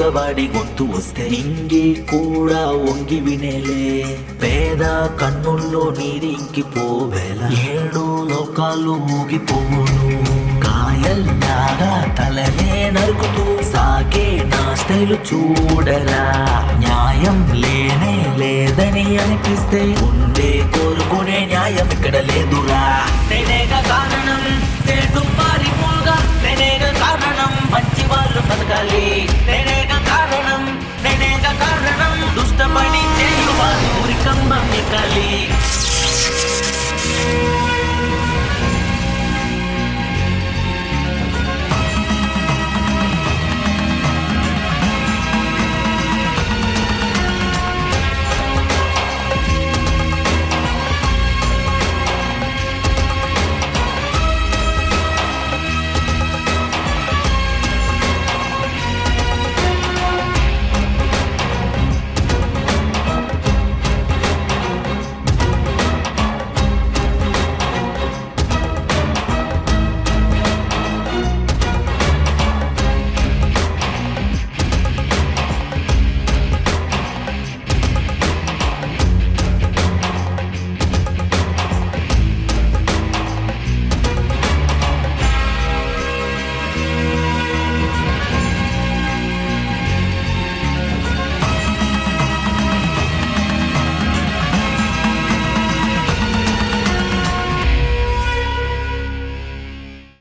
మూగవాడి గొంతు వస్తే ఇంగి కూడా వంగి వినేలే. పేద కన్నుల్లో నీరింకి పోవేల 7 లోకాలు మూగిపోను. కాయల్లాగా తలనే నరుకుతూ సాగే నా స్టైలు చూడరా. న్యాయం లేనే లేదని అనిపిస్తే ఉండే కోరుకునే న్యాయం ఇక్కడ లేదురా. నేనే